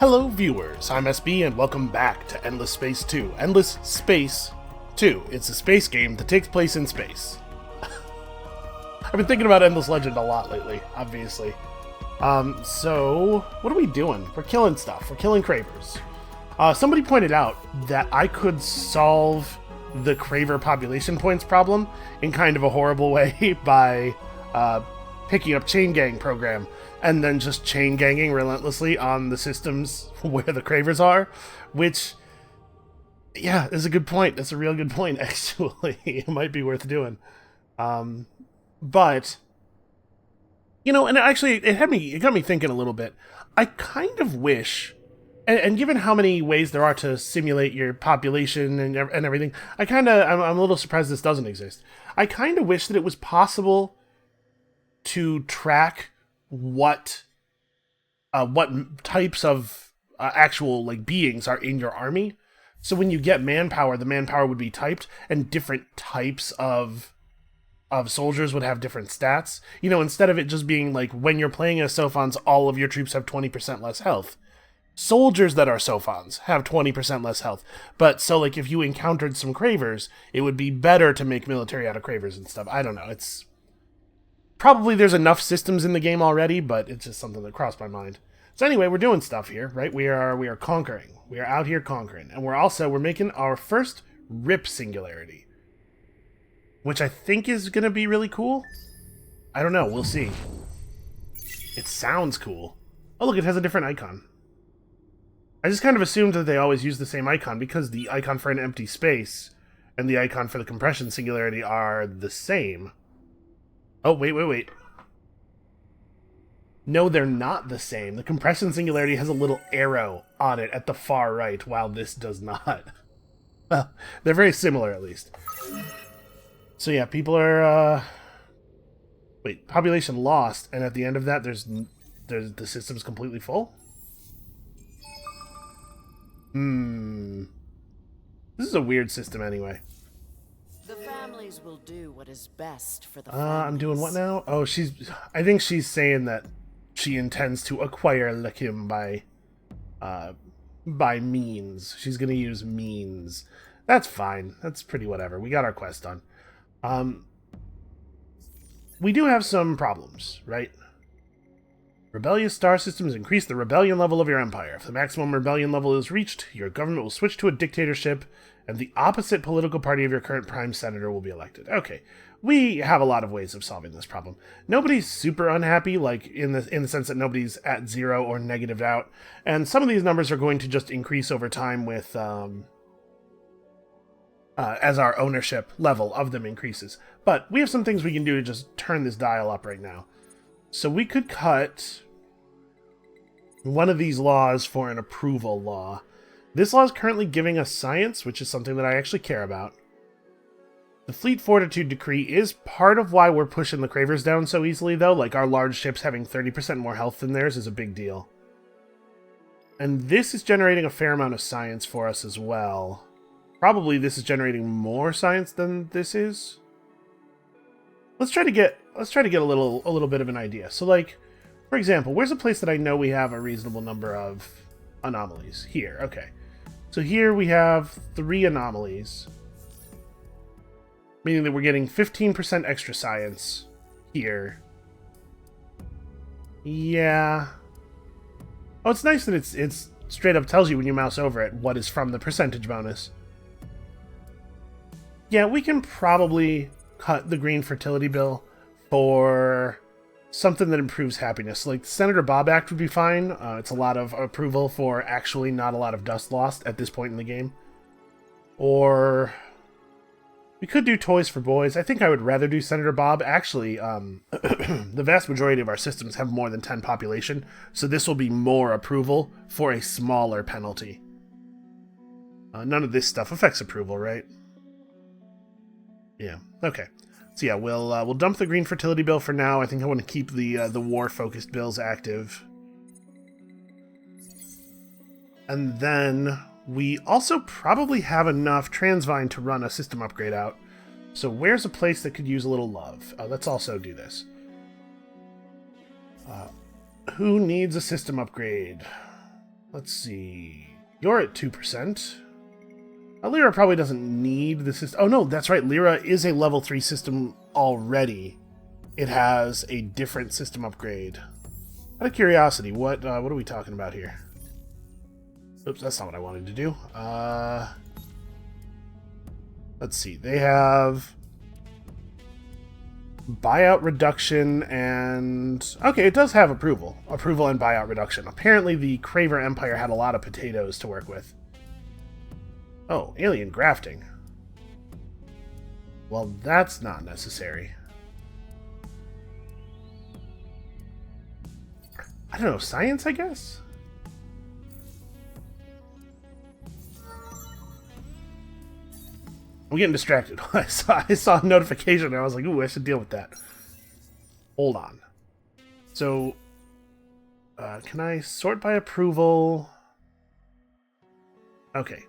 Hello viewers, I'm SB and welcome back to Endless Space 2. Endless Space 2. It's a space game that takes place in space. I've been thinking about Endless Legend a lot lately, obviously. So, what are we doing? We're killing stuff. We're killing cravers. Somebody pointed out that I could solve the craver population points problem in kind of a horrible way by picking up chain gang program and then just chain ganging relentlessly on the systems where the cravers are, which, yeah, is a good point. That's a real good point, actually. It might be worth doing. But, you know, and actually, it got me thinking a little bit. I kind of wish, and given how many ways there are to simulate your population and everything, I'm a little surprised this doesn't exist. I kind of wish that it was possible to track what types of actual like beings are in your army. So when you get manpower, the manpower would be typed, and different types of soldiers would have different stats. You know, instead of it just being like when you're playing as Sophons, all of your troops have 20% less health. Soldiers that are Sophons have 20% less health. But so like if you encountered some cravers, it would be better to make military out of cravers and stuff. I don't know. It's probably there's enough systems in the game already, but it's just something that crossed my mind. So anyway, we're doing stuff here, right? We are conquering. We are out here conquering. And we're making our first rip singularity, which I think is going to be really cool. I don't know. We'll see. It sounds cool. Oh, look, it has a different icon. I just kind of assumed that they always use the same icon because the icon for an empty space and the icon for the compression singularity are the same. Oh, wait. No, they're not the same. The compression singularity has a little arrow on it at the far right, while this does not. Well, they're very similar, at least. So yeah, people are, wait, population lost, and at the end of that, there's the system's completely full? This is a weird system anyway. The families will do what is best for the I'm doing what now? Oh, I think she's saying that she intends to acquire Lakim by means. She's gonna use means. That's fine. That's pretty whatever. We got our quest done. We do have some problems, right? Rebellious star systems increase the rebellion level of your empire. If the maximum rebellion level is reached, your government will switch to a dictatorship, and the opposite political party of your current prime senator will be elected. Okay, we have a lot of ways of solving this problem. Nobody's super unhappy, like in the sense that nobody's at 0 or negatived out, and some of these numbers are going to just increase over time with as our ownership level of them increases. But we have some things we can do to just turn this dial up right now. So we could cut one of these laws for an approval law. This law is currently giving us science, which is something that I actually care about. The Fleet Fortitude Decree is part of why we're pushing the cravers down so easily, though. Like, our large ships having 30% more health than theirs is a big deal. And this is generating a fair amount of science for us as well. Probably this is generating more science than this is. Let's try to get a little bit of an idea. So, like, for example, where's a place that I know we have a reasonable number of anomalies? Here, okay. So here we have 3 anomalies, meaning that we're getting 15% extra science here. Yeah. Oh, it's nice that it's straight up tells you when you mouse over it what is from the percentage bonus. Yeah, we can probably cut the green fertility bill for something that improves happiness. Like, the Senator Bob Act would be fine. It's a lot of approval for actually not a lot of dust lost at this point in the game. Or we could do Toys for Boys. I think I would rather do Senator Bob. Actually, the vast majority of our systems have more than 10 population, so this will be more approval for a smaller penalty. None of this stuff affects approval, right? Yeah, okay. So yeah, we'll dump the green fertility bill for now. I think I want to keep the war-focused bills active. And then we also probably have enough Transvine to run a system upgrade out. So where's a place that could use a little love? Let's also do this. Who needs a system upgrade? Let's see. You're at 2%. Lyra probably doesn't need the system. Oh, no, that's right. Lyra is a level 3 system already. It has a different system upgrade. Out of curiosity, what are we talking about here? Oops, that's not what I wanted to do. Let's see. They have buyout reduction and... Okay, it does have approval. Approval and buyout reduction. Apparently the Craver Empire had a lot of potatoes to work with. Oh, alien grafting. Well, that's not necessary. I don't know, science, I guess? I'm getting distracted. I saw a notification and I was like, ooh, I should deal with that. Hold on. So, can I sort by approval? Okay.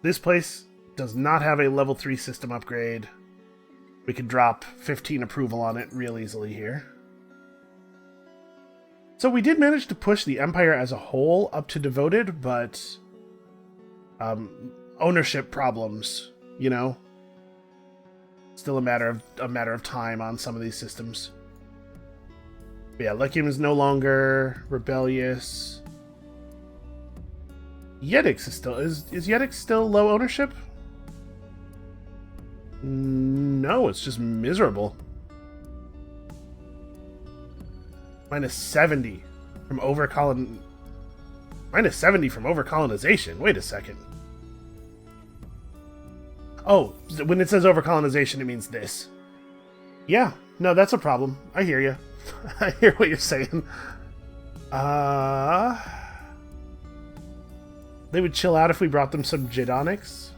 This place does not have a level 3 system upgrade. We could drop 15 approval on it real easily here. So we did manage to push the Empire as a whole up to devoted, but ownership problems, you know? Still a matter of time on some of these systems. But yeah, Lechium is no longer rebellious. Yedix is still... Is Yedix still low ownership? No, it's just miserable. Minus 70 from Minus 70 from overcolonization. Wait a second. Oh, when it says overcolonization, it means this. Yeah, no, that's a problem. I hear you. I hear what you're saying. They would chill out if we brought them some Jadonics.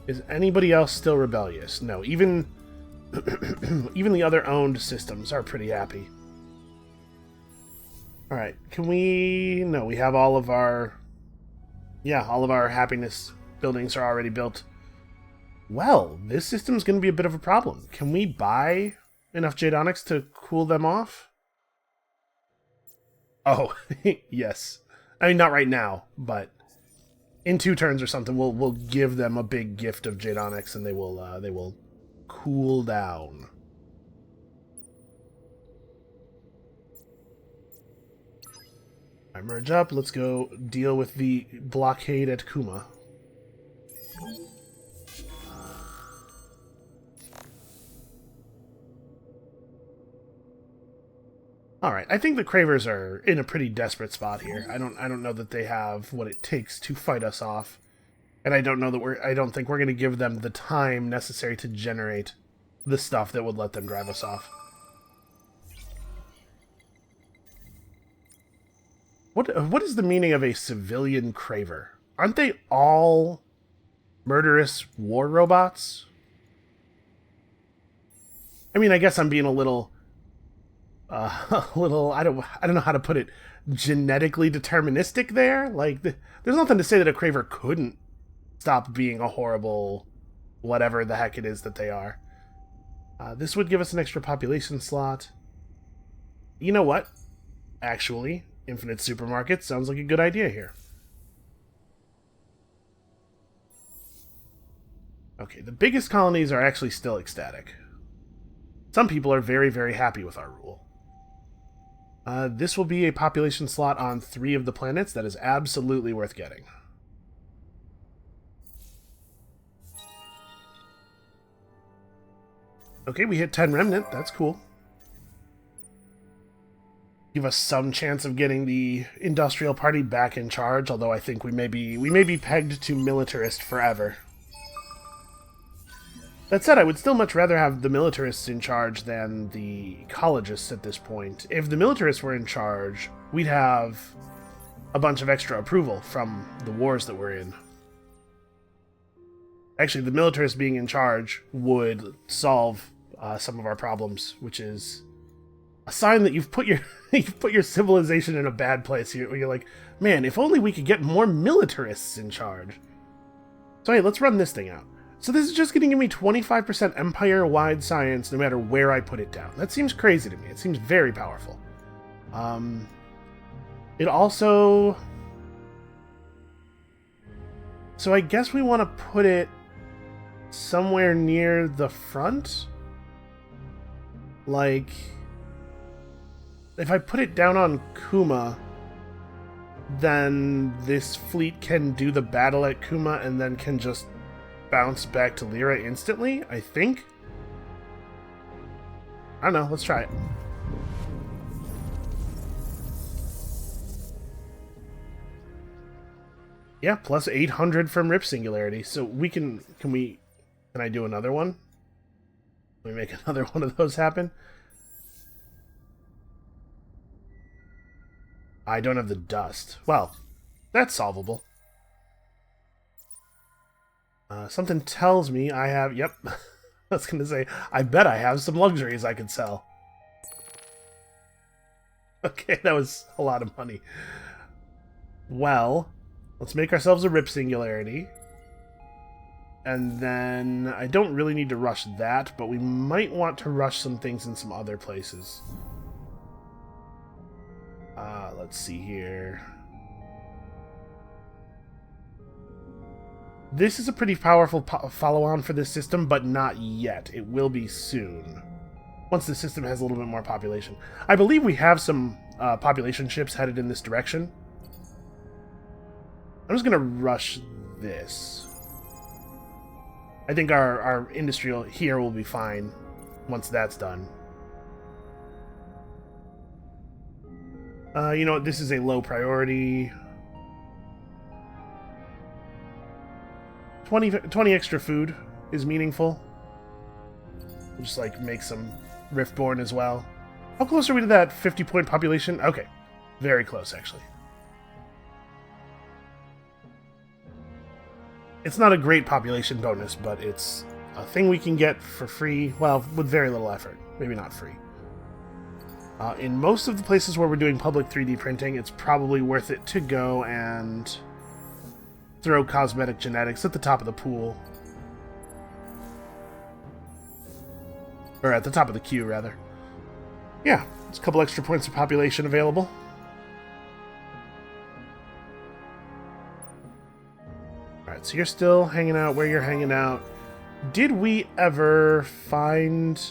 Is anybody else still rebellious? No, even even the other owned systems are pretty happy. Alright, can we... No, we have all of our... Yeah, all of our happiness buildings are already built. Well, this system's going to be a bit of a problem. Can we buy enough Jadonics to cool them off? Oh, yes. I mean, not right now, but in 2 turns or something, we'll give them a big gift of Jadonics, and they will cool down. All right, merge up. Let's go deal with the blockade at Kuma. Alright, I think the Cravers are in a pretty desperate spot here. I don't know that they have what it takes to fight us off. And I don't know that I don't think we're going to give them the time necessary to generate the stuff that would let them drive us off. What is the meaning of a civilian Craver? Aren't they all murderous war robots? I mean, I guess I'm being a little I don't know how to put it, genetically deterministic there. Like, there's nothing to say that a Craver couldn't stop being a horrible whatever the heck it is that they are. This would give us an extra population slot. You know what? Actually, infinite supermarkets sounds like a good idea here. Okay, the biggest colonies are actually still ecstatic. Some people are very, very happy with our rule. This will be a population slot on 3 of the planets. That is absolutely worth getting. Okay, we hit 10 remnant. That's cool. Give us some chance of getting the industrial party back in charge, although I think we may be pegged to militarist forever. That said, I would still much rather have the militarists in charge than the ecologists at this point. If the militarists were in charge, we'd have a bunch of extra approval from the wars that we're in. Actually, the militarists being in charge would solve some of our problems, which is a sign that you've put your civilization in a bad place. You're like, man, if only we could get more militarists in charge. So hey, let's run this thing out. So this is just going to give me 25% empire-wide science no matter where I put it down. That seems crazy to me. It seems very powerful. It also... So I guess we want to put it somewhere near the front? Like... If I put it down on Kuma, then this fleet can do the battle at Kuma and then can just bounce back to Lyra instantly, I think? I don't know, let's try it. Yeah, plus 800 from Rip Singularity. So we can I do another one? Can we make another one of those happen? I don't have the dust. Well, that's solvable. Something tells me I have... Yep. I was going to say, I bet I have some luxuries I could sell. Okay, that was a lot of money. Well, let's make ourselves a Rip Singularity. And then I don't really need to rush that, but we might want to rush some things in some other places. Let's see here. This is a pretty powerful follow-on for this system, but not yet. It will be soon. Once the system has a little bit more population. I believe we have some population ships headed in this direction. I'm just going to rush this. I think our industrial here will be fine once that's done. You know what? This is a low priority. 20 extra food is meaningful. We'll just, like, make some Riftborn as well. How close are we to that 50-point population? Okay. Very close, actually. It's not a great population bonus, but it's a thing we can get for free. Well, with very little effort. Maybe not free. In most of the places where we're doing public 3D printing, it's probably worth it to go and throw cosmetic genetics at the top of the pool. Or at the top of the queue, rather. Yeah, there's a couple extra points of population available. Alright, so you're still hanging out where you're hanging out. Did we ever find...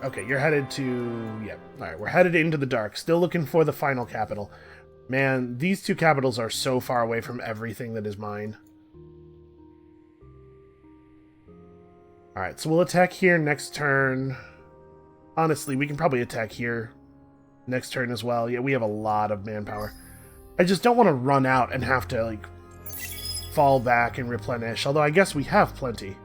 Okay, you're headed to... Yep. Alright, we're headed into the dark. Still looking for the final capital. Man, these two capitals are so far away from everything that is mine. Alright, so we'll attack here next turn. Honestly, we can probably attack here next turn as well. Yeah, we have a lot of manpower. I just don't want to run out and have to, like, fall back and replenish. Although I guess we have plenty.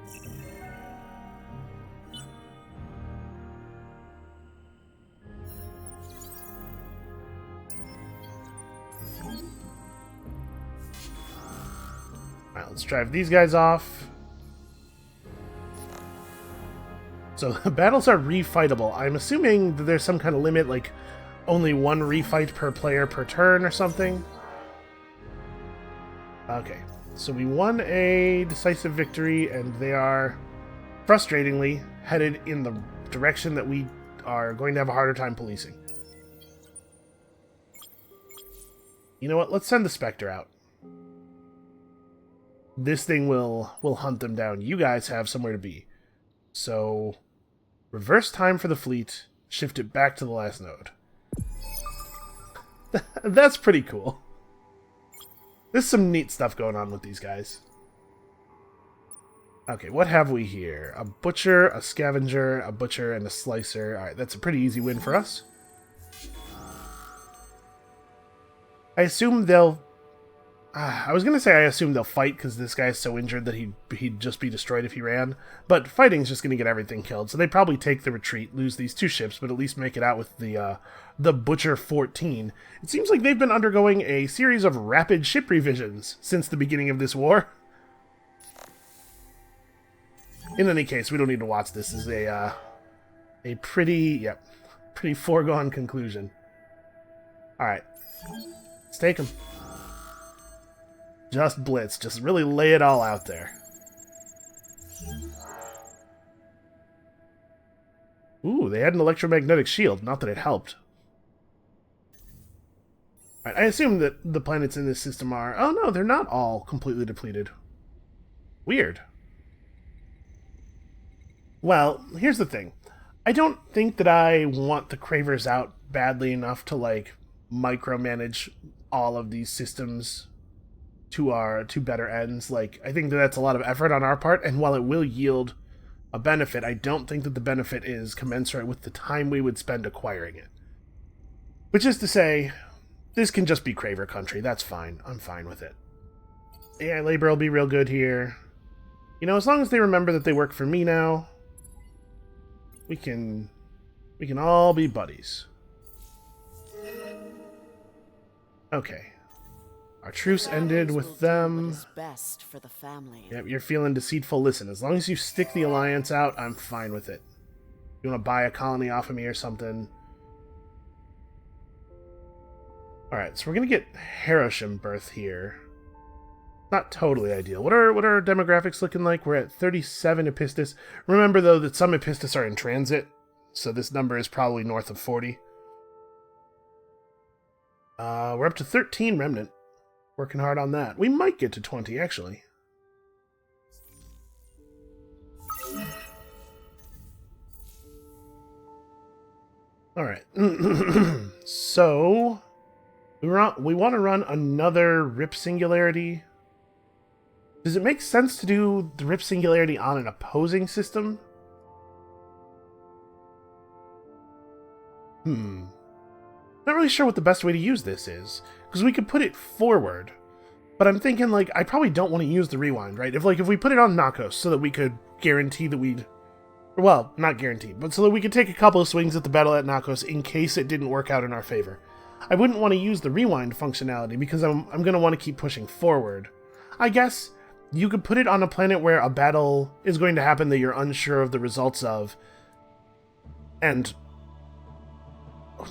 Alright, let's drive these guys off. So the battles are refightable. I'm assuming that there's some kind of limit, like only one refight per player per turn or something. Okay, so we won a decisive victory, and they are frustratingly headed in the direction that we are going to have a harder time policing. You know what? Let's send the Spectre out. This thing will hunt them down. You guys have somewhere to be. So, reverse time for the fleet, shift it back to the last node. That's pretty cool. There's some neat stuff going on with these guys. Okay, what have we here? A butcher, a scavenger, a butcher, and a slicer. Alright, that's a pretty easy win for us. I assume they'll... I was going to say I assume they'll fight because this guy's so injured that he'd just be destroyed if he ran. But fighting's just going to get everything killed. So they probably take the retreat, lose these two ships, but at least make it out with the Butcher 14. It seems like they've been undergoing a series of rapid ship revisions since the beginning of this war. In any case, we don't need to watch this as a pretty foregone conclusion. Alright. Let's take him. Just blitz. Just really lay it all out there. Ooh, they had an electromagnetic shield. Not that it helped. Right, I assume that the planets in this system are... Oh no, they're not all completely depleted. Weird. Well, here's the thing. I don't think that I want the Cravers out badly enough to, like, micromanage all of these systems to better ends. Like, I think that that's a lot of effort on our part, and while it will yield a benefit, I don't think that the benefit is commensurate with the time we would spend acquiring it. Which is to say, this can just be Craver country. That's fine. I'm fine with it. AI labor will be real good here. You know, as long as they remember that they work for me now, we can all be buddies. Okay. Our truce ended with them. What is best for the family. Yep, you're feeling deceitful. Listen, as long as you stick the alliance out, I'm fine with it. You want to buy a colony off of me or something? Alright, so we're going to get Hiroshima birth here. Not totally ideal. What are our demographics looking like? We're at 37 Epistis. Remember, though, that some Epistis are in transit, so this number is probably north of 40. We're up to 13 Remnant. Working hard on that. We might get to 20, actually. Alright. So, we want to run another Rip Singularity. Does it make sense to do the Rip Singularity on an opposing system? Not really sure what the best way to use this is, because we could put it forward, but I'm thinking, like, I probably don't want to use the rewind, right? If we put it on Nakos so that we could guarantee that we'd... Well, not guarantee, but so that we could take a couple of swings at the battle at Nakos in case it didn't work out in our favor. I wouldn't want to use the rewind functionality because I'm going to want to keep pushing forward. I guess you could put it on a planet where a battle is going to happen that you're unsure of the results of, and...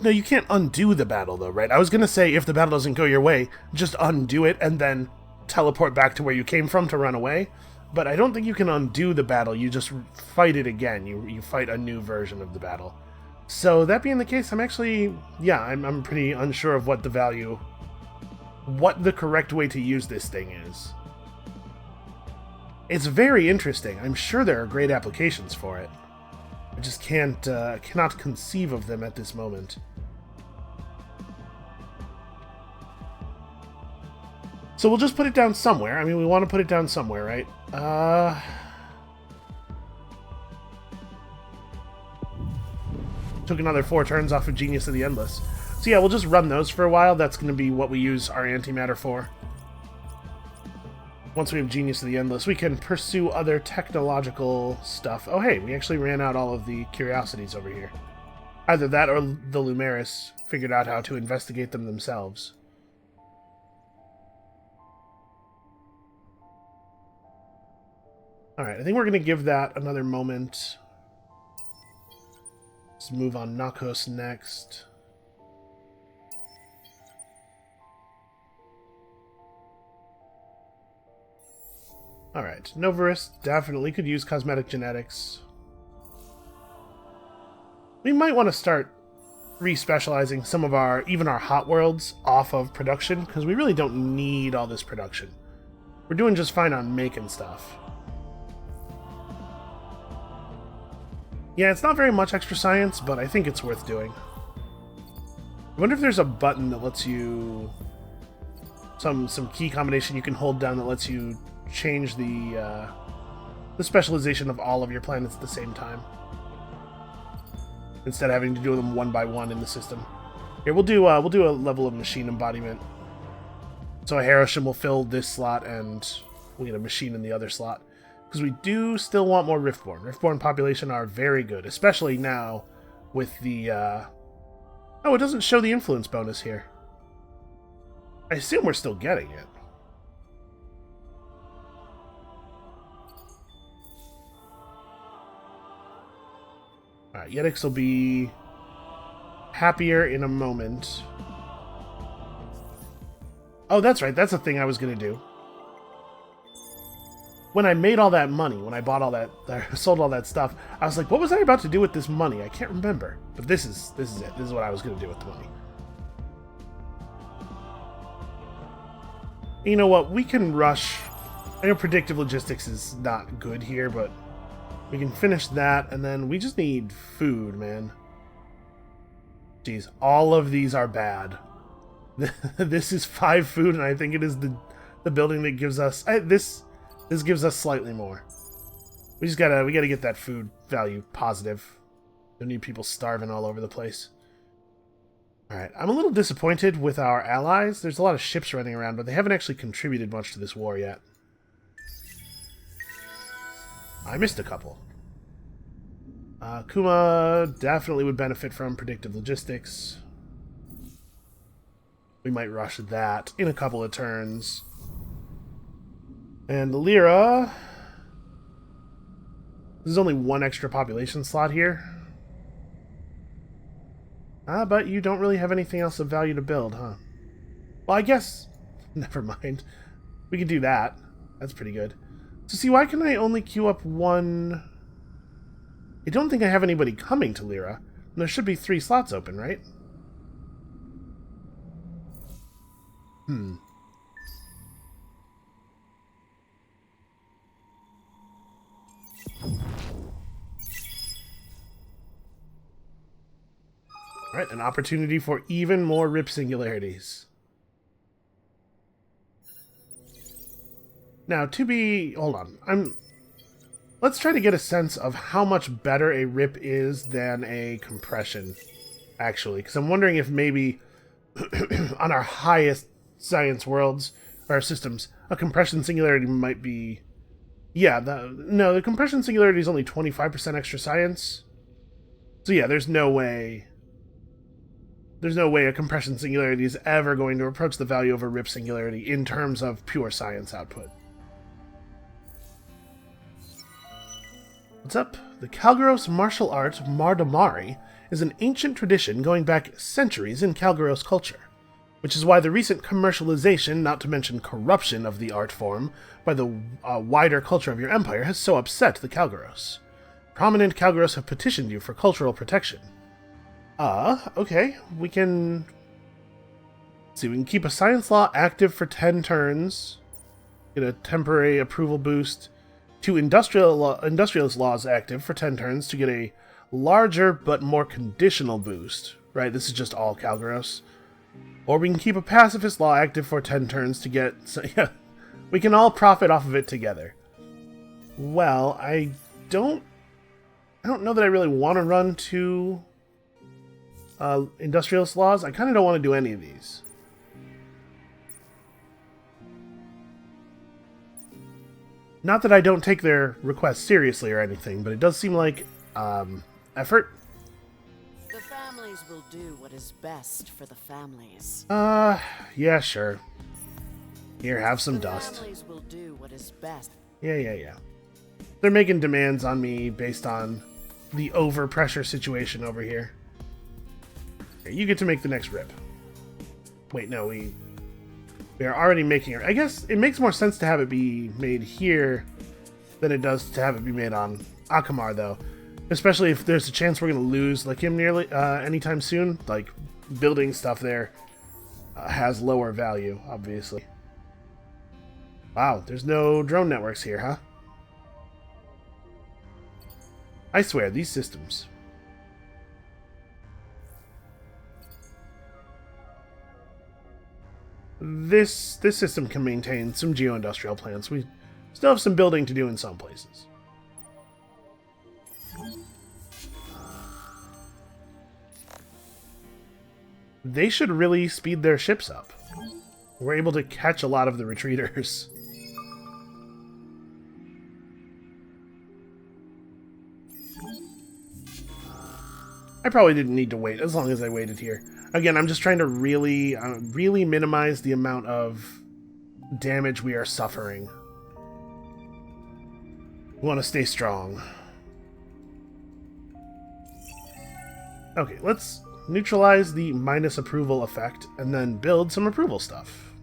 No, you can't undo the battle, though, right? I was going to say, if the battle doesn't go your way, just undo it and then teleport back to where you came from to run away. But I don't think you can undo the battle. You just fight it again. You fight a new version of the battle. So, that being the case, I'm actually... Yeah, I'm pretty unsure of what the correct way to use this thing is. It's very interesting. I'm sure there are great applications for it. I just cannot conceive of them at this moment. So we'll just put it down somewhere. I mean, we want to put it down somewhere, right? Took another 4 turns off of Genius of the Endless. So yeah, we'll just run those for a while. That's going to be what we use our antimatter for. Once we have Genius of the Endless, we can pursue other technological stuff. Oh hey, we actually ran out all of the curiosities over here. Either that or the Lumeris figured out how to investigate them themselves. Alright, I think we're going to give that another moment. Let's move on Nakos next. Alright, Novaris definitely could use cosmetic genetics. We might want to start re-specializing some of even our hot worlds off of production, because we really don't need all this production. We're doing just fine on making stuff. Yeah, it's not very much extra science, but I think it's worth doing. I wonder if there's a button that lets you... Some key combination you can hold down that lets you change the specialization of all of your planets at the same time, instead of having to do them one by one in the system. Here, we'll do a level of machine embodiment. So a Hiroshima will fill this slot, and we'll get a machine in the other slot, because we do still want more Riftborn. Riftborn population are very good, especially now with the... Oh, it doesn't show the influence bonus here. I assume we're still getting it. Alright, Yetix will be happier in a moment. Oh, that's right. That's the thing I was going to do. When I made all that money, when I bought all that, sold all that stuff, I was like, what was I about to do with this money? I can't remember. But this is it. This is what I was going to do with the money. You know what? We can rush. I know predictive logistics is not good here, but we can finish that, and then we just need food, man. Jeez, all of these are bad. This is 5 food, and I think it is the building that gives us this gives us slightly more. We gotta get that food value positive. Don't need people starving all over the place. Alright, I'm a little disappointed with our allies. There's a lot of ships running around, but they haven't actually contributed much to this war yet. I missed a couple. Kuma definitely would benefit from predictive logistics. We might rush that in a couple of turns. And Lyra... There's only 1 extra population slot here. But you don't really have anything else of value to build, huh? Well, I guess... Never mind. We could do that. That's pretty good. So see, why can I only queue up 1... I don't think I have anybody coming to Lyra. And there should be 3 slots open, right? Alright, an opportunity for even more rip singularities. Now, hold on. Let's try to get a sense of how much better a rip is than a compression, actually. Because I'm wondering if maybe on our highest science worlds, or systems, a compression singularity might be... Yeah, the compression singularity is only 25% extra science. So yeah, there's no way a compression singularity is ever going to approach the value of a rip singularity in terms of pure science output. What's up? The Kalgaros martial art Mardamari is an ancient tradition going back centuries in Kalgaros culture, which is why the recent commercialization, not to mention corruption of the art form, by the wider culture of your empire has so upset the Kalgaros. Prominent Kalgaros have petitioned you for cultural protection. Okay. We can keep a science law active for 10 turns, get a temporary approval boost, 2 industrialist laws active for 10 turns to get a larger but more conditional boost. Right, this is just all Kalgaros. Or we can keep a pacifist law active for 10 turns to get... So, yeah, we can all profit off of it together. Well, I don't know that I really want to run 2 industrialist laws. I kind of don't want to do any of these. Not that I don't take their requests seriously or anything, but it does seem like effort. The families will do what is best for the families. Yeah, sure. Here, have some dust. The families will do what is best. Yeah. They're making demands on me based on the overpressure situation over here. Okay, you get to make the next rip. Wait, no, we are already making it. I guess it makes more sense to have it be made here than it does to have it be made on Akamar, though. Especially if there's a chance we're going to lose like him nearly anytime soon. Like, building stuff there has lower value, obviously. Wow, there's no drone networks here, huh? I swear, these systems. This system can maintain some geo-industrial plants. We still have some building to do in some places. They should really speed their ships up. We're able to catch a lot of the retreaters. I probably didn't need to wait as long as I waited here. Again, I'm just trying to really minimize the amount of damage we are suffering. We want to stay strong. Okay, let's neutralize the minus approval effect and then build some approval stuff.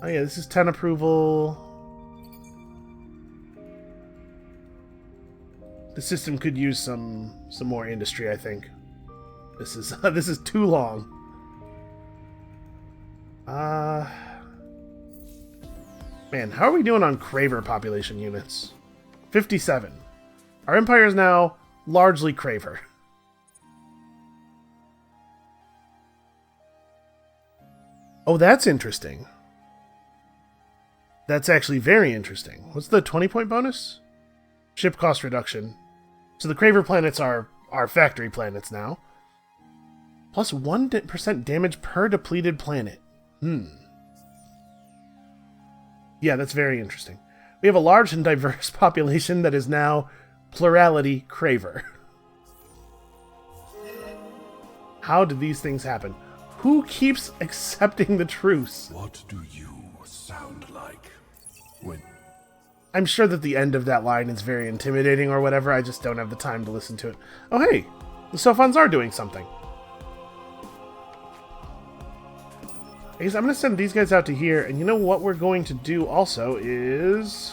Oh yeah, this is 10 approval. The system could use some more industry, I think. This is too long. Man, how are we doing on Craver population units? 57. Our empire is now largely Craver. Oh, that's interesting. That's actually very interesting. What's the 20-point bonus? Ship cost reduction. So the Craver planets are our factory planets now. Plus 1% damage per depleted planet. Yeah, that's very interesting. We have a large and diverse population that is now plurality Craver. How did these things happen? Who keeps accepting the truce? What do you sound like? When I'm sure that the end of that line is very intimidating or whatever, I just don't have the time to listen to it. Oh hey, the Sophons are doing something. I guess I'm going to send these guys out to here, and you know what we're going to do also is...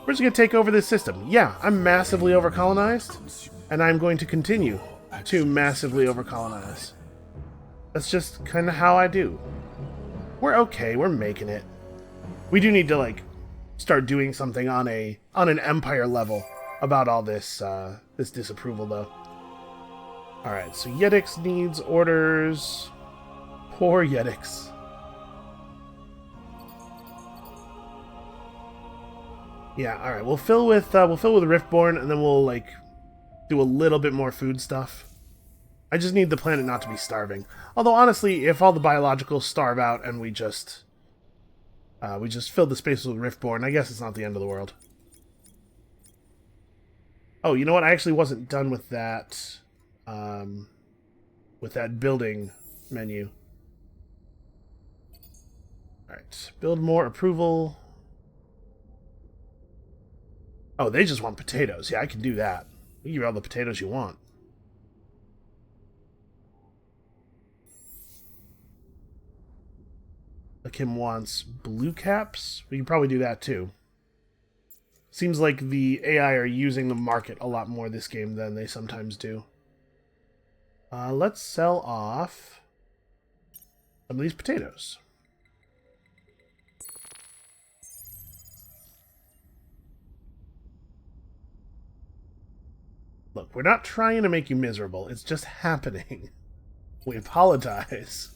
we're just going to take over this system. Yeah, I'm massively overcolonized, and I'm going to continue to massively overcolonize. That's just kind of how I do. We're okay, we're making it. We do need to, like, start doing something on an empire level about all this, this disapproval, though. Alright, so Yedix needs orders. Poor Yedix. Yeah, alright, we'll fill with Riftborn, and then we'll, like, do a little bit more food stuff. I just need the planet not to be starving. Although, honestly, if all the biologicals starve out and we just fill the space with Riftborn, I guess it's not the end of the world. Oh, you know what? I actually wasn't done with that building menu. Alright, build more approval. Oh, they just want potatoes. Yeah, I can do that. You can give you all the potatoes you want. Kim wants blue caps. We can probably do that too. Seems like the AI are using the market a lot more this game than they sometimes do. Let's sell off some of these potatoes. Look, we're not trying to make you miserable. It's just happening. We apologize.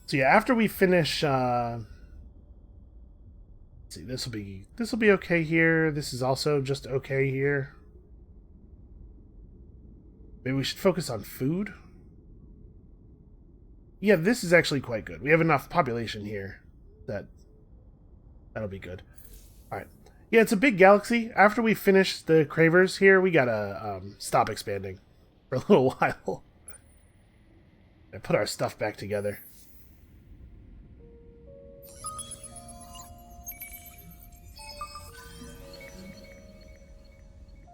So yeah, after we finish, let's see, this will be okay here. This is also just okay here. Maybe we should focus on food. Yeah, this is actually quite good. We have enough population here that'll be good. All right. Yeah, it's a big galaxy. After we finish the Cravers here, we gotta stop expanding for a little while. And put our stuff back together.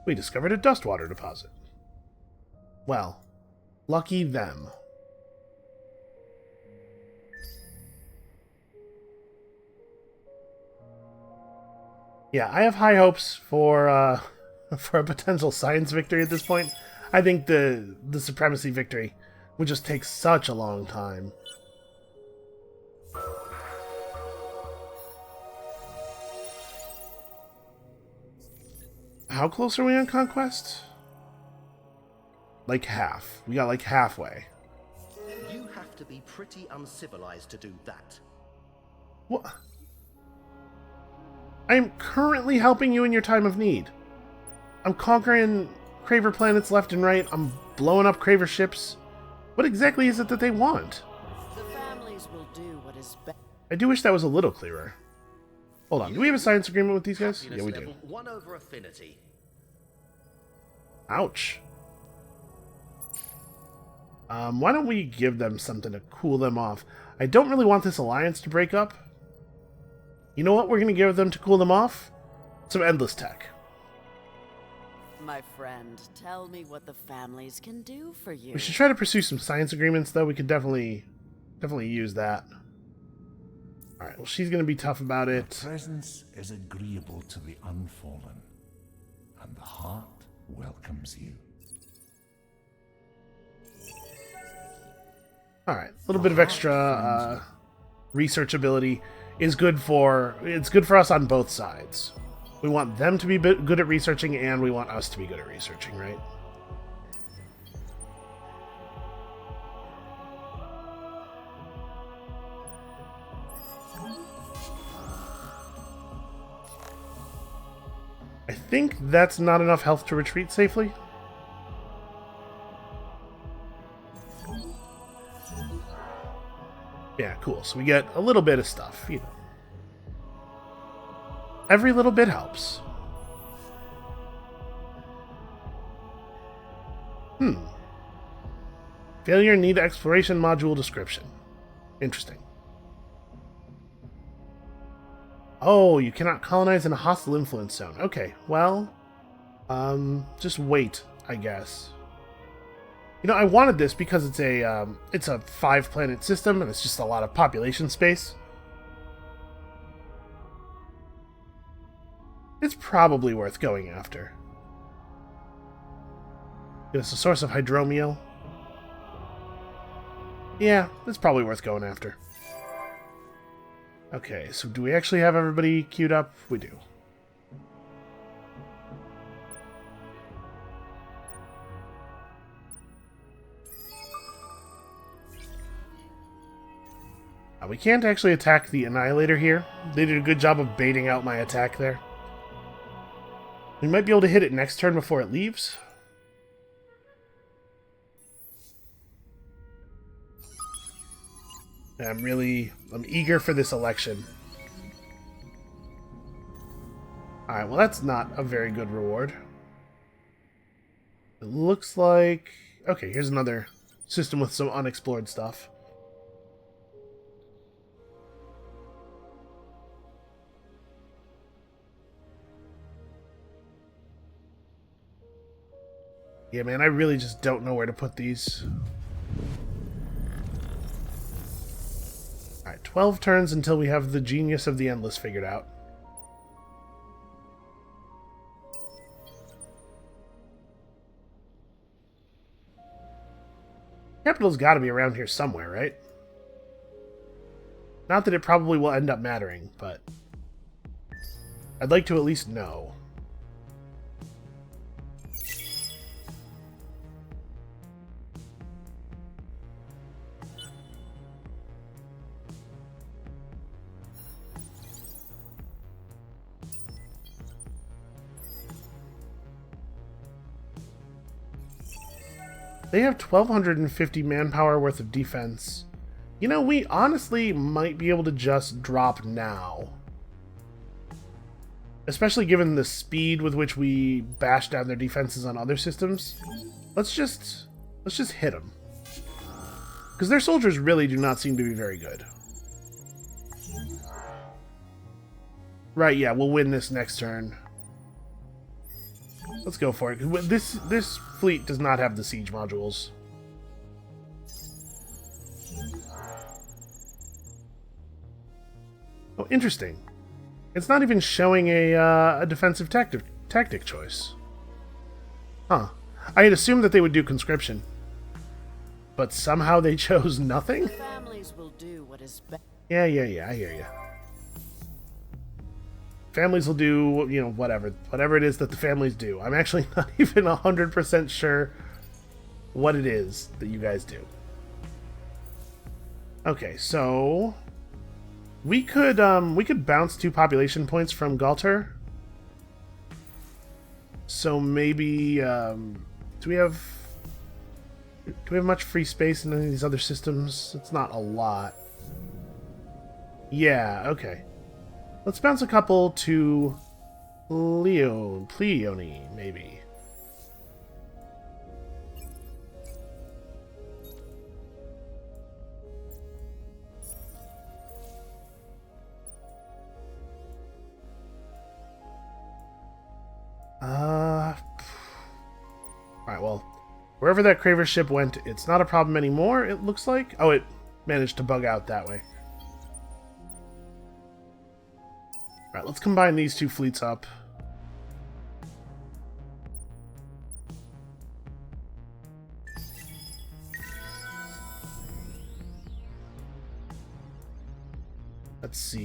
We discovered a dust water deposit. Well, lucky them. Yeah, I have high hopes for for a potential science victory at this point. I think the supremacy victory would just take such a long time. How close are we on conquest? Like half. We got like halfway. You have to be pretty uncivilized to do that. What? I am currently helping you in your time of need. I'm conquering Craver planets left and right. I'm blowing up Craver ships. What exactly is it that they want? The families will do what is best. I do wish that was a little clearer. Hold on, do we have a science agreement with these guys? Happiness Yeah, we do. level 1 over affinity. Ouch. Why don't we give them something to cool them off? I don't really want this alliance to break up. You know what we're going to give them to cool them off? Some endless tech. My friend, tell me what the families can do for you. We should try to pursue some science agreements, though. We could definitely use that. Alright, well, she's going to be tough about it. presence is agreeable to the unfallen, and the heart welcomes you. Alright, a little bit of extra researchability is good for... It's good for us on both sides. We want them to be good at researching, and we want us to be good at researching, right? I think that's not enough health to retreat safely. Yeah, cool. So we get a little bit of stuff, you know. Every little bit helps. Failure need exploration module description. Interesting. Oh, you cannot colonize in a hostile influence zone. Okay, well, just wait, I guess. You know, I wanted this because it's a 5-planet system, and it's just a lot of population space. It's probably worth going after. It's a source of hydromiel. Yeah, it's probably worth going after. Okay, so do we actually have everybody queued up? We do. We can't actually attack the Annihilator here. They did a good job of baiting out my attack there. We might be able to hit it next turn before it leaves. I'm eager for this election. Alright, well that's not a very good reward. It looks like... Okay, here's another system with some unexplored stuff. Yeah, man, I really just don't know where to put these. Alright, 12 turns until we have the Genius of the Endless figured out. Capital's got to be around here somewhere, right? Not that it probably will end up mattering, but I'd like to at least know. They have 1,250 manpower worth of defense. You know, we honestly might be able to just drop now. Especially given the speed with which we bash down their defenses on other systems. Let's just hit them. Because their soldiers really do not seem to be very good. Right, yeah, we'll win this next turn. Let's go for it. This fleet does not have the siege modules. Oh, interesting. It's not even showing a defensive tactic choice. Huh. I had assumed that they would do conscription. But somehow they chose nothing? Families will do what is best. Yeah, I hear you. Families will do, you know, whatever it is that the families do. I'm actually not even 100% sure what it is that you guys do. Okay, so we could bounce 2 population points from Galter. So maybe do we have much free space in any of these other systems? It's not a lot. Yeah, okay. Let's bounce a couple to Pleione, maybe. Alright, well, wherever that Craver ship went, it's not a problem anymore, it looks like. Oh, it managed to bug out that way. Alright, let's combine these 2 fleets up.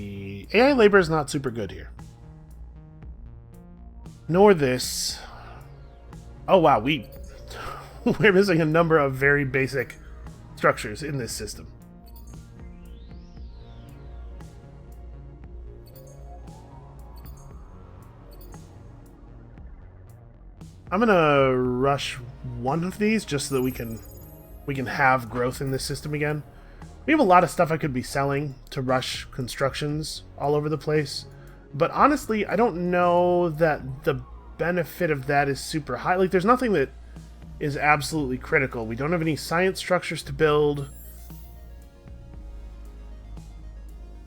see. AI labor is not super good here. Nor this. Oh wow, we're missing a number of very basic structures in this system. I'm gonna rush one of these just so that we can have growth in this system again. We have a lot of stuff I could be selling to rush constructions all over the place, but honestly, I don't know that the benefit of that is super high. Like, there's nothing that is absolutely critical. We don't have any science structures to build.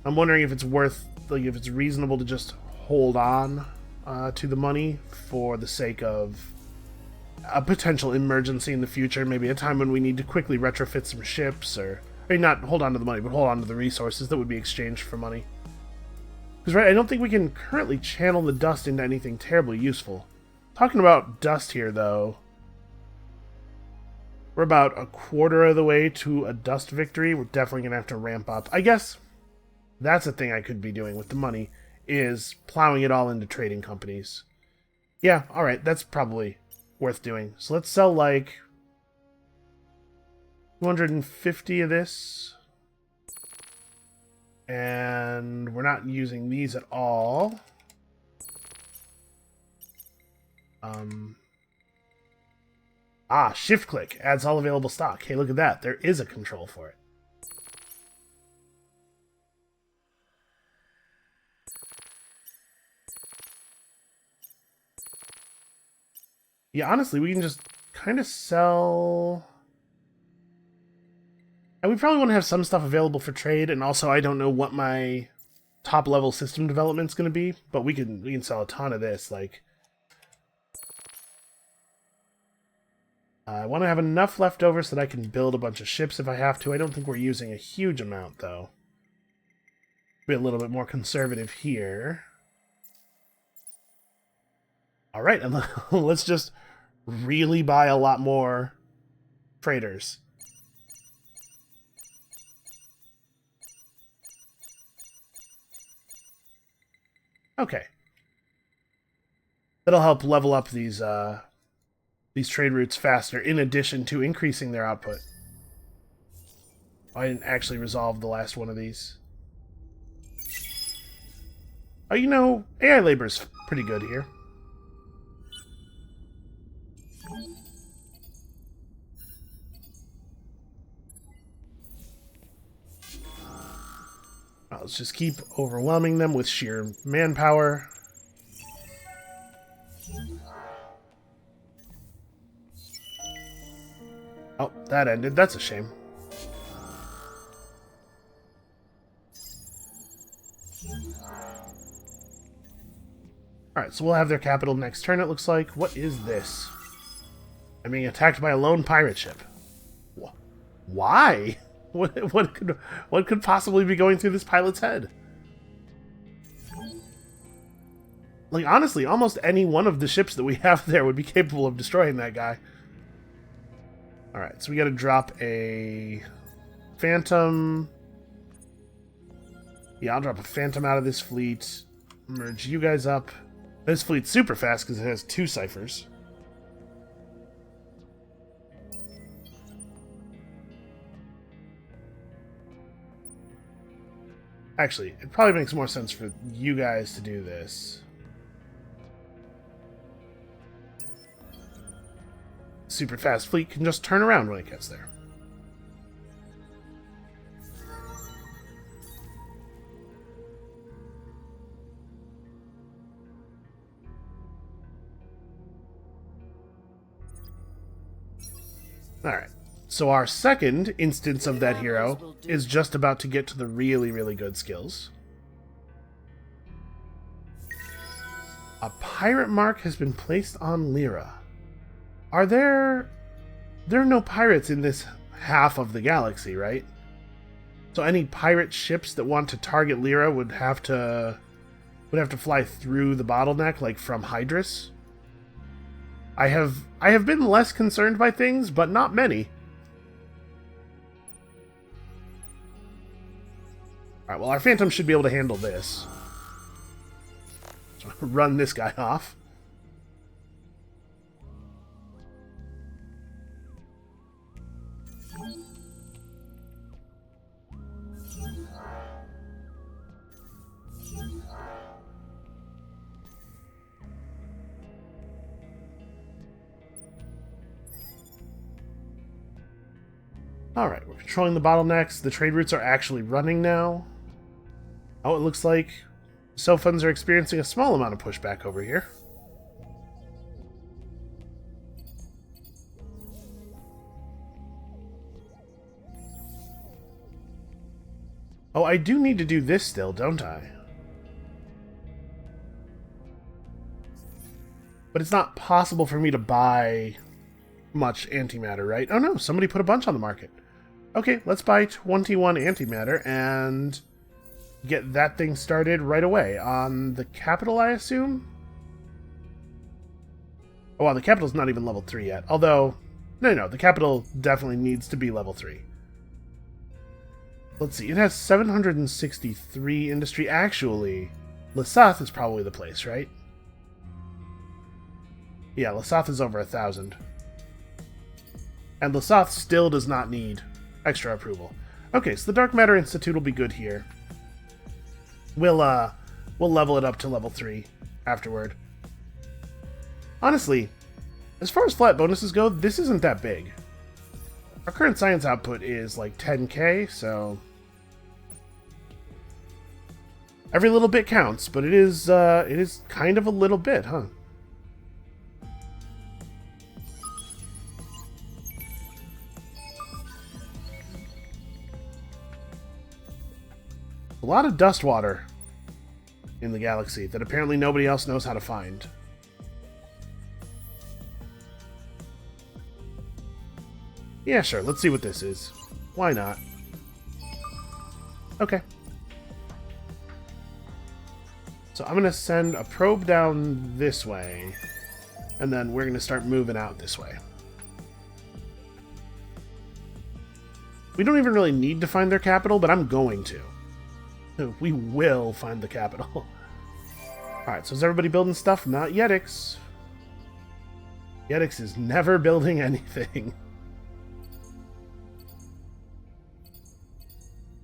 I'm wondering if it's worth, like, if it's reasonable to just hold on to the money for the sake of a potential emergency in the future, maybe a time when we need to quickly retrofit some ships, or I mean, not hold on to the money, but hold on to the resources that would be exchanged for money. Because, right, I don't think we can currently channel the dust into anything terribly useful. Talking about dust here, though, we're about a quarter of the way to a dust victory. We're definitely going to have to ramp up. I guess that's a thing I could be doing with the money, is plowing it all into trading companies. Yeah, alright, that's probably worth doing. So let's sell like 250 of this. And we're not using these at all. Shift click adds all available stock. Hey, look at that. There is a control for it. Yeah, honestly, we can just kind of sell. And we probably want to have some stuff available for trade, and also I don't know what my top level system development's going to be, but we can sell a ton of this. Like, I want to have enough left over so that I can build a bunch of ships if I have to. I don't think we're using a huge amount, though. Be a little bit more conservative here. All right, and let's just really buy a lot more freighters. Okay. That'll help level up these trade routes faster, in addition to increasing their output. I didn't actually resolve the last one of these. Oh, you know, AI labor's pretty good here. Let's just keep overwhelming them with sheer manpower. Oh, that ended. That's a shame. Alright, so we'll have their capital next turn, it looks like. What is this? I'm being attacked by a lone pirate ship. Why? What could possibly be going through this pilot's head? Like, honestly, almost any one of the ships that we have there would be capable of destroying that guy. Alright, so we gotta drop a Phantom. Yeah, I'll drop a Phantom out of this fleet. Merge you guys up. This fleet's super fast because it has 2 ciphers. Actually, it probably makes more sense for you guys to do this. Super fast fleet can just turn around when it gets there. Alright, so our second instance of that hero is just about to get to the really, really good skills. A pirate mark has been placed on Lyra. Are there are no pirates in this half of the galaxy, right? So any pirate ships that want to target Lyra would have to fly through the bottleneck, like from Hydrus. I have been less concerned by things, but not many. Alright, well, our Phantom should be able to handle this. So run this guy off. Alright, we're controlling the bottlenecks. The trade routes are actually running now. Oh, it looks like cell funds are experiencing a small amount of pushback over here. Oh, I do need to do this still, don't I? But it's not possible for me to buy much antimatter, right? Oh no, somebody put a bunch on the market. Okay, let's buy 21 antimatter and get that thing started right away. On the capital, I assume? Oh, well, the capital's not even level 3 yet. Although, no, the capital definitely needs to be level 3. Let's see, it has 763 industry. Actually, Lesath is probably the place, right? Yeah, Lesath is over 1,000. And Lesath still does not need extra approval. Okay, so the Dark Matter Institute will be good here. We'll level it up to level 3 afterward. Honestly, as far as flat bonuses go, this isn't that big. Our current science output is like 10k, so every little bit counts, but it is kind of a little bit, huh? A lot of dust water in the galaxy that apparently nobody else knows how to find. Yeah, sure. Let's see what this is. Why not? Okay. So I'm going to send a probe down this way, and then we're going to start moving out this way. We don't even really need to find their capital, but I'm going to. We will find the capital. Alright, so is everybody building stuff? Not Yetix. Yetix is never building anything.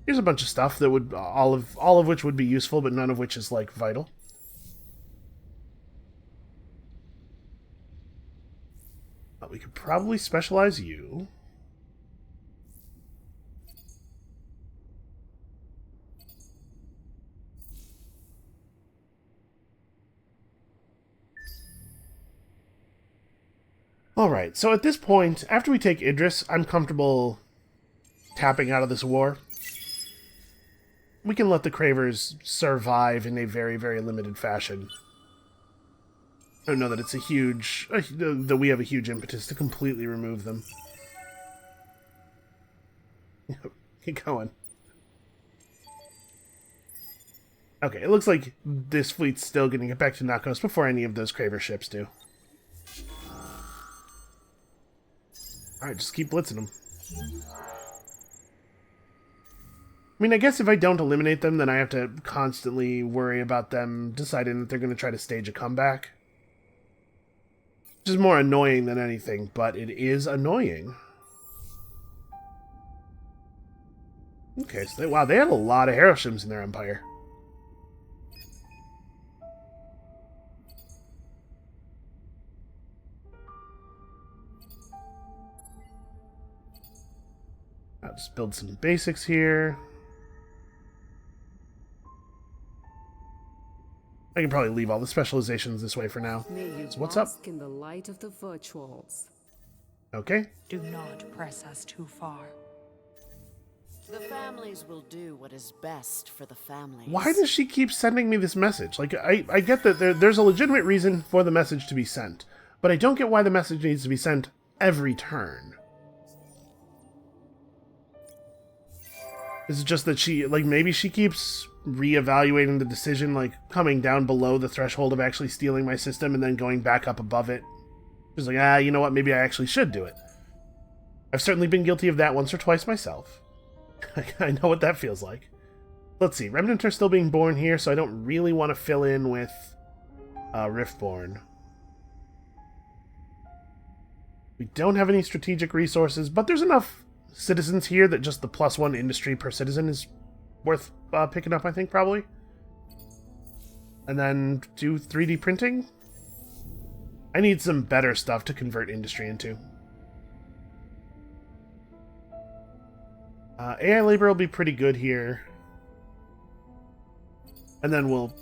Here's a bunch of stuff that would all of which would be useful, but none of which is like vital. We could probably specialize you. Alright, so at this point, after we take Idris, I'm comfortable tapping out of this war. We can let the Cravers survive in a very, very limited fashion. I don't know that it's a huge... that we have a huge impetus to completely remove them. Keep going. Okay, it looks like this fleet's still going to get back to Nakos before any of those Craver ships do. Alright, just keep blitzing them. I mean, I guess if I don't eliminate them, then I have to constantly worry about them deciding that they're going to try to stage a comeback. Which is more annoying than anything, but it is annoying. Okay, so wow, they had a lot of Haroshims in their empire. I'll just build some basics here. I can probably leave all the specializations this way for now. So what's up? In the light of the virtuals. Okay. Do not press us too far. The families will do what is best for the families. Why does she keep sending me this message? Like, I get that there's a legitimate reason for the message to be sent, but I don't get why the message needs to be sent every turn. Is it just that she, like, maybe she keeps reevaluating the decision, like, coming down below the threshold of actually stealing my system and then going back up above it? She's like, you know what, maybe I actually should do it. I've certainly been guilty of that once or twice myself. I know what that feels like. Let's see. Remnant are still being born here, so I don't really want to fill in with Riftborn. We don't have any strategic resources, but there's enough citizens here that just the +1 industry per citizen is worth picking up, I think, probably. And then do 3D printing? I need some better stuff to convert industry into. AI labor will be pretty good here. And then we'll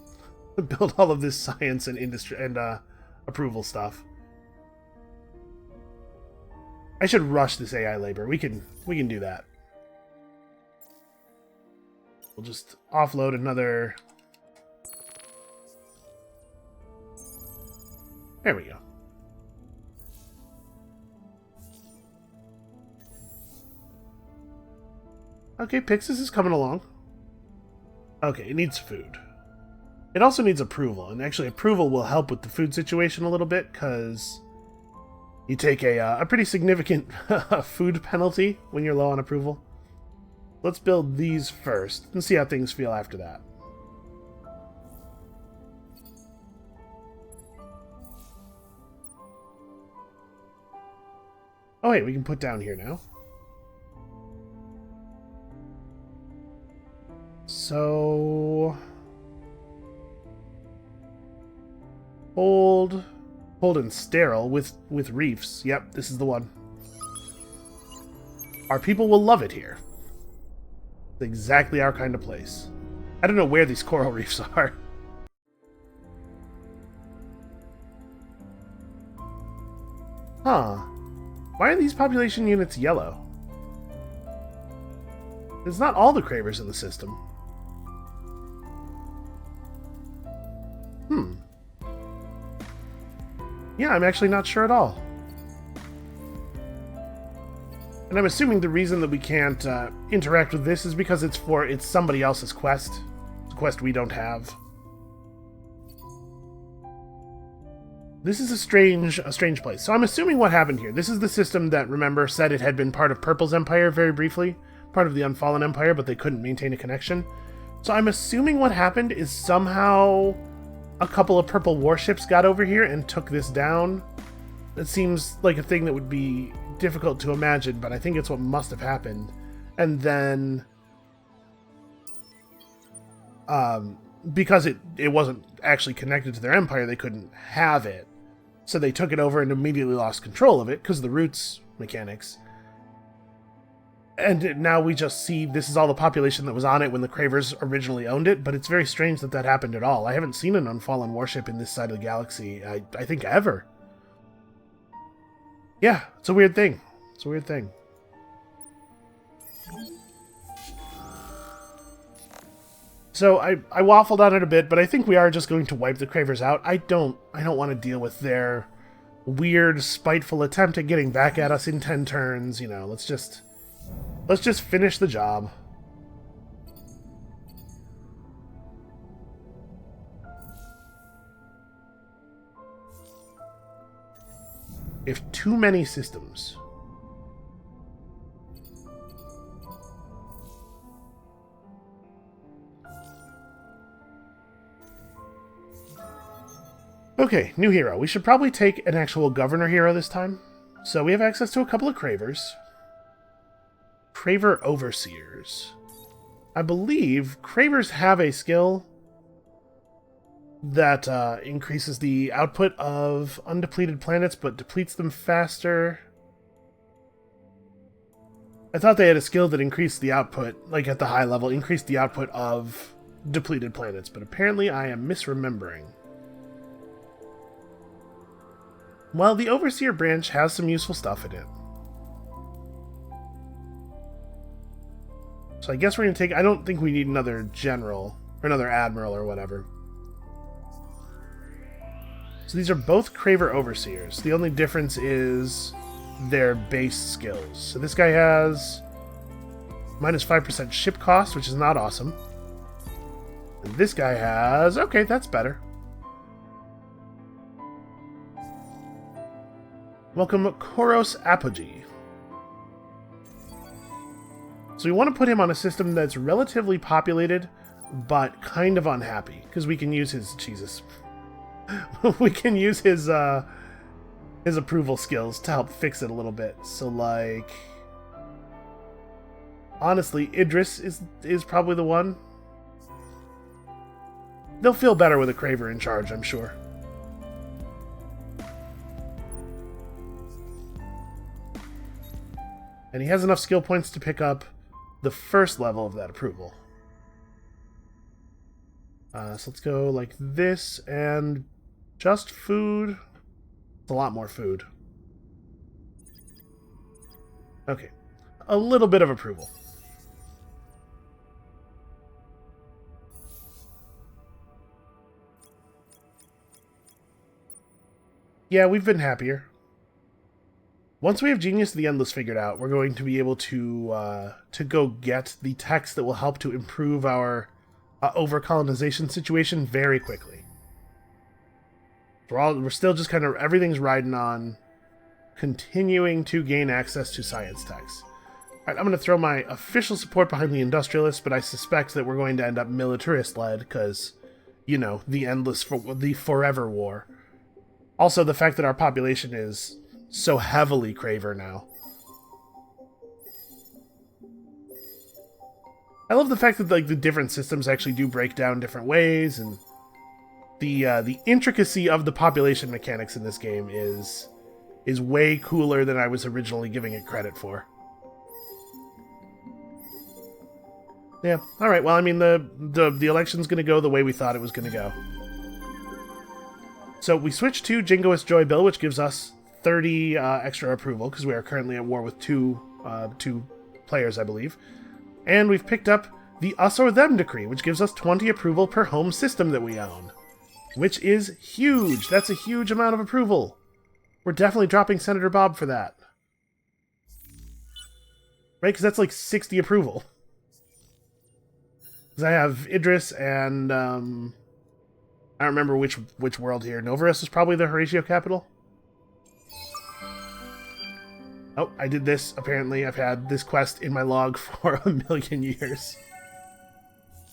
build all of this science and industry and approval stuff. I should rush this AI labor. We can do that. We'll just offload another. There we go. Okay, Pixis is coming along. Okay, it needs food. It also needs approval, and actually approval will help with the food situation a little bit, because you take a pretty significant food penalty when you're low on approval. Let's build these first, and see how things feel after that. Oh wait, we can put down here now. So hold and sterile with reefs. Yep, this is the one. Our people will love it here. It's exactly our kind of place. I don't know where these coral reefs are. Huh. Why are these population units yellow? It's not all the cravers in the system. Yeah, I'm actually not sure at all. And I'm assuming the reason that we can't interact with this is because it's somebody else's quest. It's a quest we don't have. This is a strange place. So I'm assuming what happened here. This is the system that, remember, said it had been part of Purple's empire very briefly. Part of the Unfallen Empire, but they couldn't maintain a connection. So I'm assuming what happened is somehow a couple of Purple warships got over here and took this down. It seems like a thing that would be difficult to imagine, but I think it's what must have happened. And then because it wasn't actually connected to their empire, they couldn't have it. So they took it over and immediately lost control of it because of the roots mechanics. And now we just see this is all the population that was on it when the Cravers originally owned it, but it's very strange that that happened at all. I haven't seen an Unfallen warship in this side of the galaxy, I think, ever. Yeah, it's a weird thing. It's a weird thing. So I waffled on it a bit, but I think we are just going to wipe the Cravers out. I don't want to deal with their weird, spiteful attempt at getting back at us in 10 turns. You know, let's just finish the job. If too many systems. Okay, new hero. We should probably take an actual governor hero this time. So we have access to a couple of Cravers. Craver Overseers. I believe Cravers have a skill that increases the output of undepleted planets, but depletes them faster. I thought they had a skill that increased the output, like at the high level, increased the output of depleted planets, but apparently I am misremembering. Well, the Overseer branch has some useful stuff in it. So I guess we're going to take... I don't think we need another general, or another admiral, or whatever. So these are both Craver Overseers. The only difference is their base skills. So this guy has minus 5% ship cost, which is not awesome. And this guy has... Okay, that's better. Welcome, Koros Apogee. So we want to put him on a system that's relatively populated, but kind of unhappy because we can use his Jesus. We can use his approval skills to help fix it a little bit. So like, honestly, Idris is probably the one. They'll feel better with a Craver in charge, I'm sure. And he has enough skill points to pick up the first level of that approval. So let's go like this, and just food. It's a lot more food. Okay. A little bit of approval. Yeah, we've been happier. Once we have Genius of the Endless figured out, we're going to be able to go get the text that will help to improve our over-colonization situation very quickly. We're still just kind of, everything's riding on continuing to gain access to science techs. Alright, I'm going to throw my official support behind the industrialists, but I suspect that we're going to end up militarist-led, because, you know, the forever war. Also, the fact that our population is so heavily Craver now. I love the fact that like the different systems actually do break down different ways, and the intricacy of the population mechanics in this game is way cooler than I was originally giving it credit for. Yeah. All right. Well, I mean, the election's going to go the way we thought it was going to go. So we switched to Jingoist Joy Bill, which gives us 30 extra approval, because we are currently at war with two players, I believe. And we've picked up the Us or Them Decree, which gives us 20 approval per home system that we own. Which is huge. That's a huge amount of approval. We're definitely dropping Senator Bob for that. Right? Because that's like 60 approval. Because I have Idris and... I don't remember which world here. Novarus is probably the Horatio capital. Oh, I did this, apparently. I've had this quest in my log for 1,000,000 years.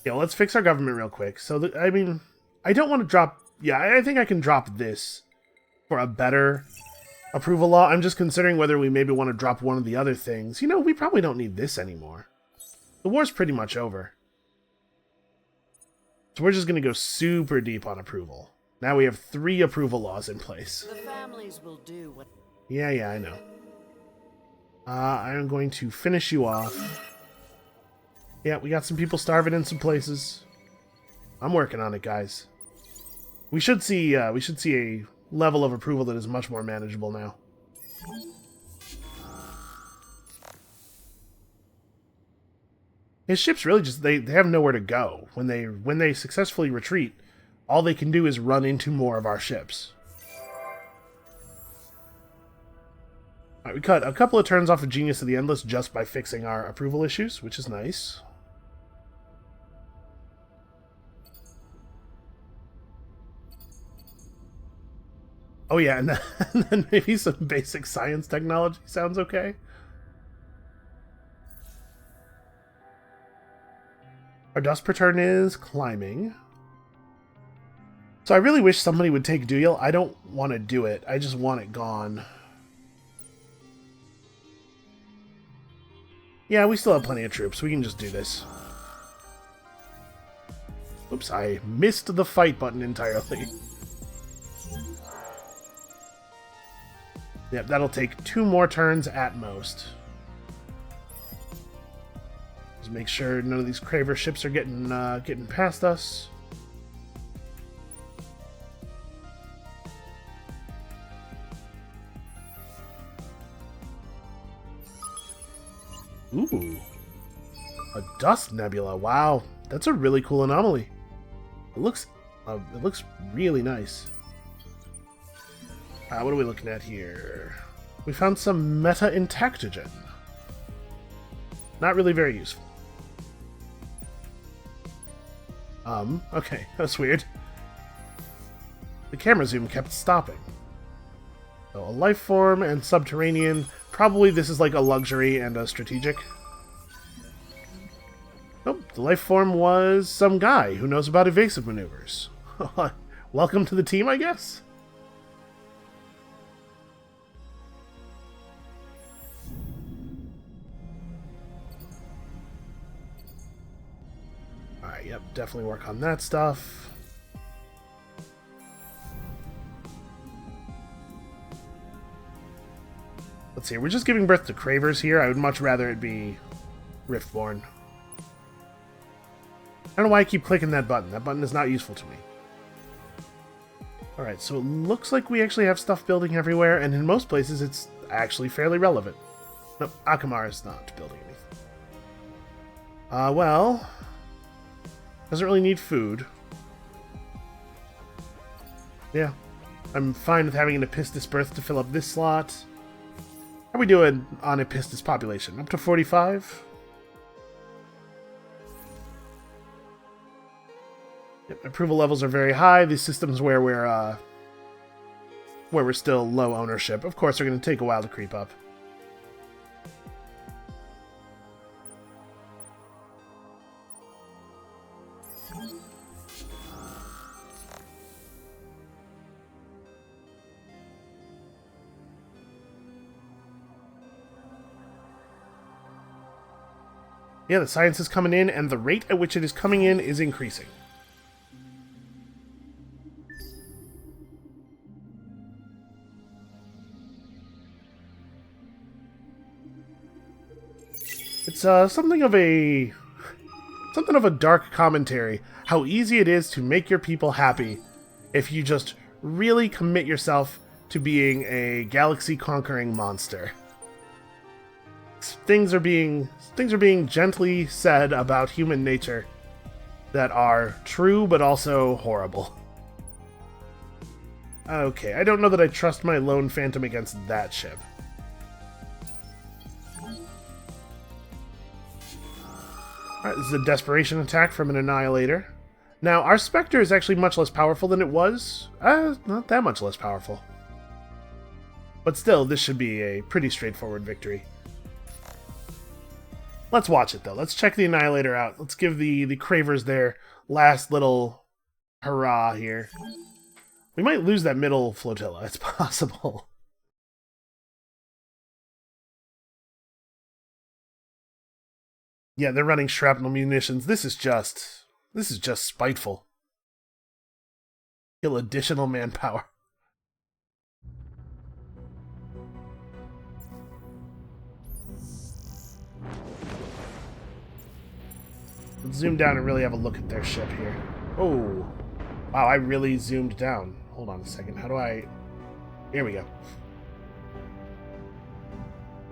Yeah, well, let's fix our government real quick. So, I mean, I don't want to drop... Yeah, I think I can drop this for a better approval law. I'm just considering whether we maybe want to drop one of the other things. You know, we probably don't need this anymore. The war's pretty much over. So we're just going to go super deep on approval. Now we have 3 approval laws in place. The families will do what... Yeah, I know. I'm going to finish you off. Yeah, we got some people starving in some places. I'm working on it, guys. We should see a level of approval that is much more manageable now. His ships really just they have nowhere to go. When they successfully retreat, all they can do is run into more of our ships. Alright, we cut a couple of turns off of Genius of the Endless just by fixing our approval issues, which is nice. Oh yeah, and then maybe some basic science technology sounds okay. Our dust per turn is climbing. So I really wish somebody would take Duyal. I don't want to do it. I just want it gone. Yeah, we still have plenty of troops. We can just do this. Oops, I missed the fight button entirely. Yep, that'll take 2 more turns at most. Just make sure none of these Craver ships are getting past us. Ooh, a dust nebula. Wow, that's a really cool anomaly. It looks really nice. What are we looking at here? We found some meta-intactogen. Not really very useful. Okay, that's weird. The camera zoom kept stopping. So a life form and subterranean. Probably this is like a luxury and a strategic. Oh, the life form was some guy who knows about evasive maneuvers. Welcome to the team, I guess? Alright, yep, definitely work on that stuff. Let's see, we're just giving birth to Cravers here. I would much rather it be Riftborn. I don't know why I keep clicking that button. That button is not useful to me. Alright, so it looks like we actually have stuff building everywhere, and in most places it's actually fairly relevant. Nope, Akamar is not building anything. Well... doesn't really need food. Yeah. I'm fine with having an Epistis birth to fill up this slot. How are we doing on Epistis population? Up to 45? Yep, approval levels are very high. These systems where we're still low ownership, of course, are going to take a while to creep up. Yeah, the science is coming in, and the rate at which it is coming in is increasing. It's something of a dark commentary. How easy it is to make your people happy if you just really commit yourself to being a galaxy-conquering monster. Things are being gently said about human nature that are true but also horrible. Okay, I don't know that I trust my lone phantom against that ship. Alright, this is a desperation attack from an Annihilator. Now, our Spectre is actually much less powerful than it was. Not that much less powerful. But still, this should be a pretty straightforward victory. Let's watch it, though. Let's check the Annihilator out. Let's give the Cravers their last little hurrah here. We might lose that middle flotilla. It's possible. Yeah, they're running shrapnel munitions. This is just spiteful. Kill additional manpower. Let's zoom down and really have a look at their ship here. Oh, wow! I really zoomed down. Hold on a second. How do I? Here we go.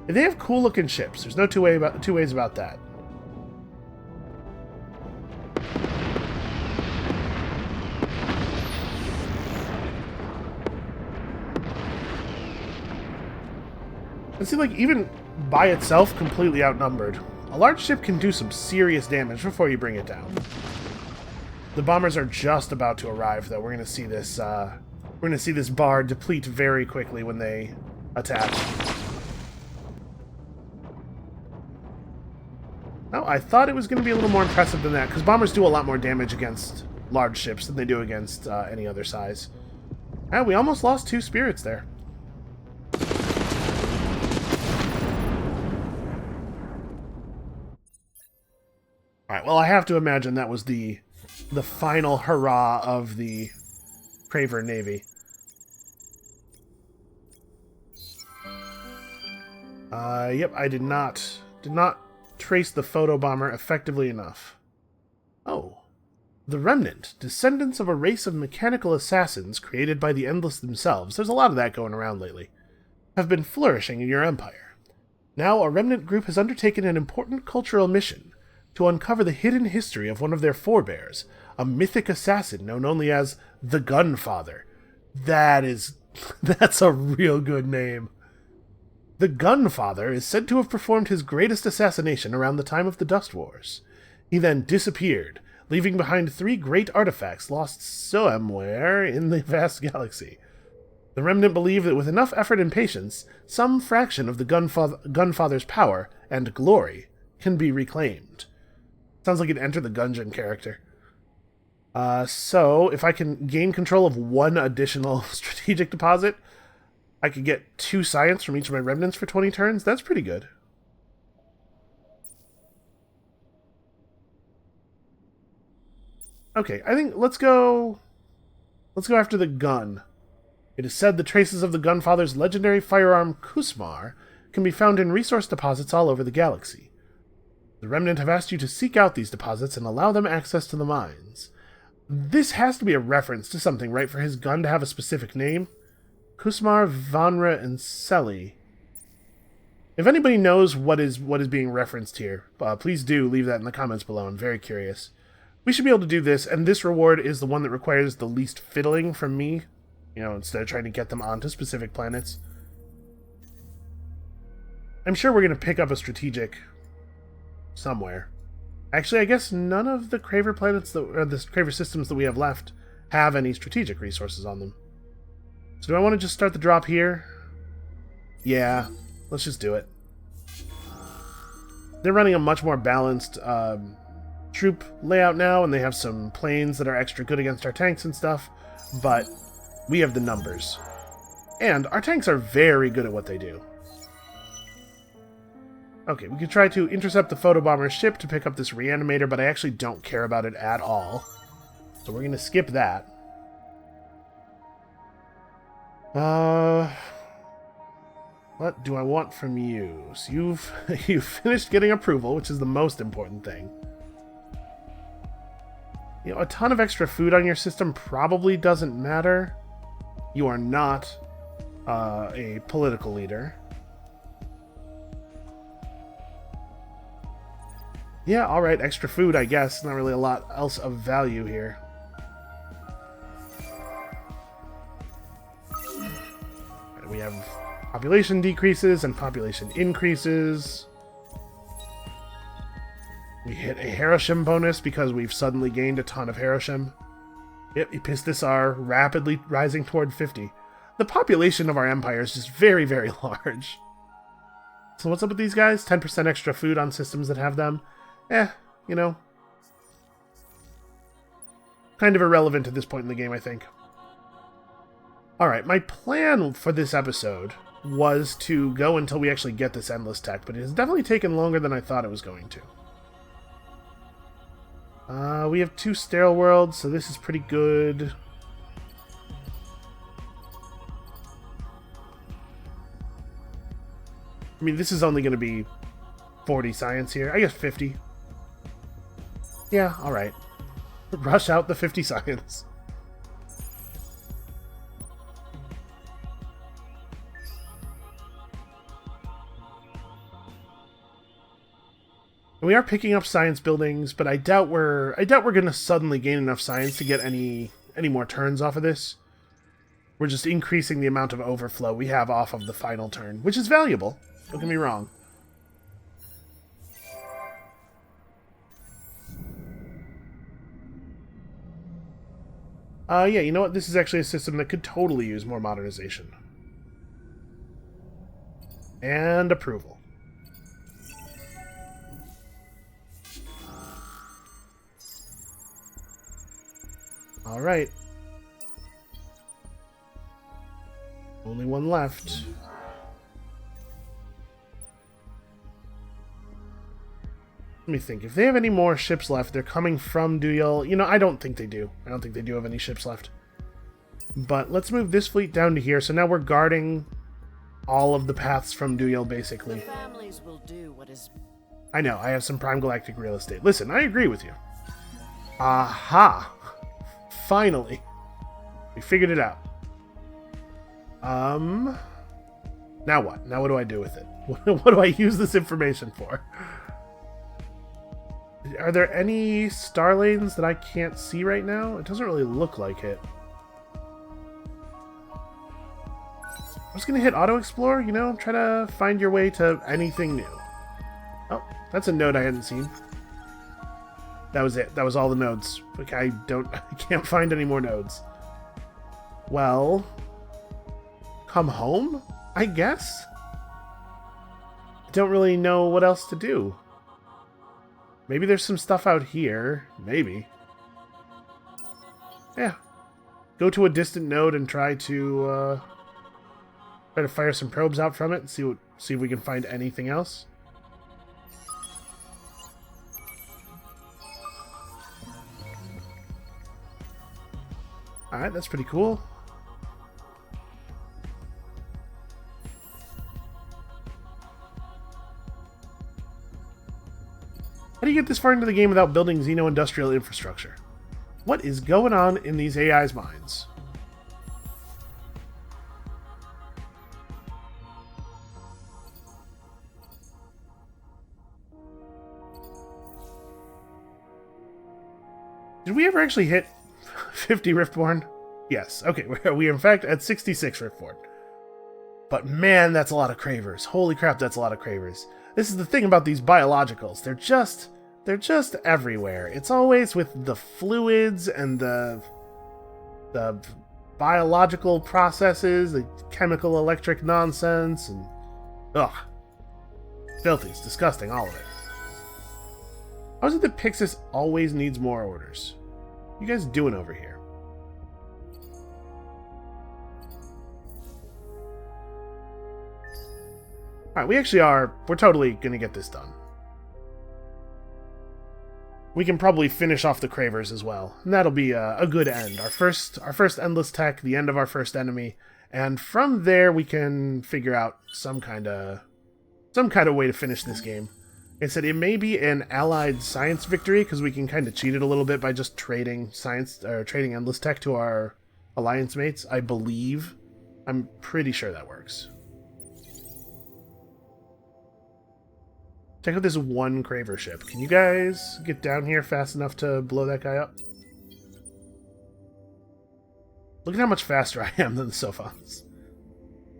They have cool-looking ships. There's no two ways about that. It seems like even by itself, completely outnumbered. A large ship can do some serious damage before you bring it down. The bombers are just about to arrive, though. We're gonna see this. We're gonna see this bar deplete very quickly when they attach. No, I thought it was gonna be a little more impressive than that, because bombers do a lot more damage against large ships than they do against any other size. Ah, we almost lost 2 spirits there. Alright, well, I have to imagine that was the final hurrah of the Craver Navy. Yep, I did not trace the photo bomber effectively enough. Oh. The Remnant, descendants of a race of mechanical assassins created by the Endless themselves, there's a lot of that going around lately, have been flourishing in your empire. Now, a Remnant group has undertaken an important cultural mission to uncover the hidden history of one of their forebears, a mythic assassin known only as the Gunfather. That's a real good name. The Gunfather is said to have performed his greatest assassination around the time of the Dust Wars. He then disappeared, leaving behind 3 great artifacts lost somewhere in the vast galaxy. The Remnant believe that with enough effort and patience, some fraction of the Gunfather's power and glory can be reclaimed. Sounds like an Enter the Gungeon character. So, if I can gain control of one additional strategic deposit, I could get 2 science from each of my remnants for 20 turns. That's pretty good. Okay, I think let's go after the gun. It is said the traces of the Gunfather's legendary firearm Kusmar can be found in resource deposits all over the galaxy. The Remnant have asked you to seek out these deposits and allow them access to the mines. This has to be a reference to something, right, for his gun to have a specific name? Kusmar, Vanra, and Selly. If anybody knows what is being referenced here, please do leave that in the comments below. I'm very curious. We should be able to do this, and this reward is the one that requires the least fiddling from me, instead of trying to get them onto specific planets. I'm sure we're going to pick up a strategic somewhere. Actually, I guess none of the Craver planets, or the Craver systems that we have left, have any strategic resources on them. So do I want to just start the drop here? Yeah, let's just do it. They're running a much more balanced troop layout now, and they have some planes that are extra good against our tanks and stuff, but we have the numbers. And our tanks are very good at what they do. Okay, we could try to intercept the photobomber's ship to pick up this reanimator, but I actually don't care about it at all. So we're going to skip that. What do I want from you? So you've finished getting approval, which is the most important thing. A ton of extra food on your system probably doesn't matter. You are not a political leader. Yeah, alright, extra food, I guess. Not really a lot else of value here. We have population decreases and population increases. We hit a Hiroshim bonus because we've suddenly gained a ton of Hiroshim. Yep, Epistis are rapidly rising toward 50. The population of our empire is just very, very large. So what's up with these guys? 10% extra food on systems that have them? Kind of irrelevant at this point in the game, I think. Alright, my plan for this episode was to go until we actually get this endless tech, but it has definitely taken longer than I thought it was going to. We have 2 sterile worlds, so this is pretty good. I mean, this is only going to be 40 science here. I guess 50. Yeah, alright. Rush out the 50 science. We are picking up science buildings, but I doubt we're going to suddenly gain enough science to get any more turns off of this. We're just increasing the amount of overflow we have off of the final turn, which is valuable. Don't get me wrong. Yeah, you know what? This is actually a system that could totally use more modernization. And approval. Alright. Only one left. Let me think. If they have any more ships left, they're coming from Duyal. I don't think they do. I don't think they do have any ships left. But let's move this fleet down to here. So now we're guarding all of the paths from Duyal, basically. The families will do what is... I know. I have some prime galactic real estate. Listen, I agree with you. Aha! Finally. We figured it out. Now what? Now what do I do with it? What do I use this information for? Are there any star lanes that I can't see right now? It doesn't really look like it. I'm just gonna hit auto explore, try to find your way to anything new. Oh, that's a node I hadn't seen. That was it. That was all the nodes. Like, I can't find any more nodes. Well, come home, I guess? I don't really know what else to do. Maybe there's some stuff out here. Maybe. Yeah. Go to a distant node and try to fire some probes out from it and see if we can find anything else. Alright, that's pretty cool. How do you get this far into the game without building xeno-industrial infrastructure? What is going on in these AI's minds? Did we ever actually hit 50 Riftborn? Yes. Okay, we are in fact at 66 Riftborn. But man, that's a lot of cravers. Holy crap, that's a lot of cravers. This is the thing about these biologicals. They're just everywhere. It's always with the fluids and the biological processes, the chemical electric nonsense, and ugh. Filthy. It's disgusting, all of it. How is it that Pixis always needs more orders? What are you guys doing over here? Alright, we're totally gonna get this done. We can probably finish off the cravers as well, and that'll be a good end. Our first endless tech, the end of our first enemy, and from there we can figure out some kind of way to finish this game. Like I said, it may be an allied science victory because we can kind of cheat it a little bit by just trading trading endless tech to our alliance mates. I believe, I'm pretty sure that works. Check out this one Craver ship. Can you guys get down here fast enough to blow that guy up? Look at how much faster I am than the Sophons.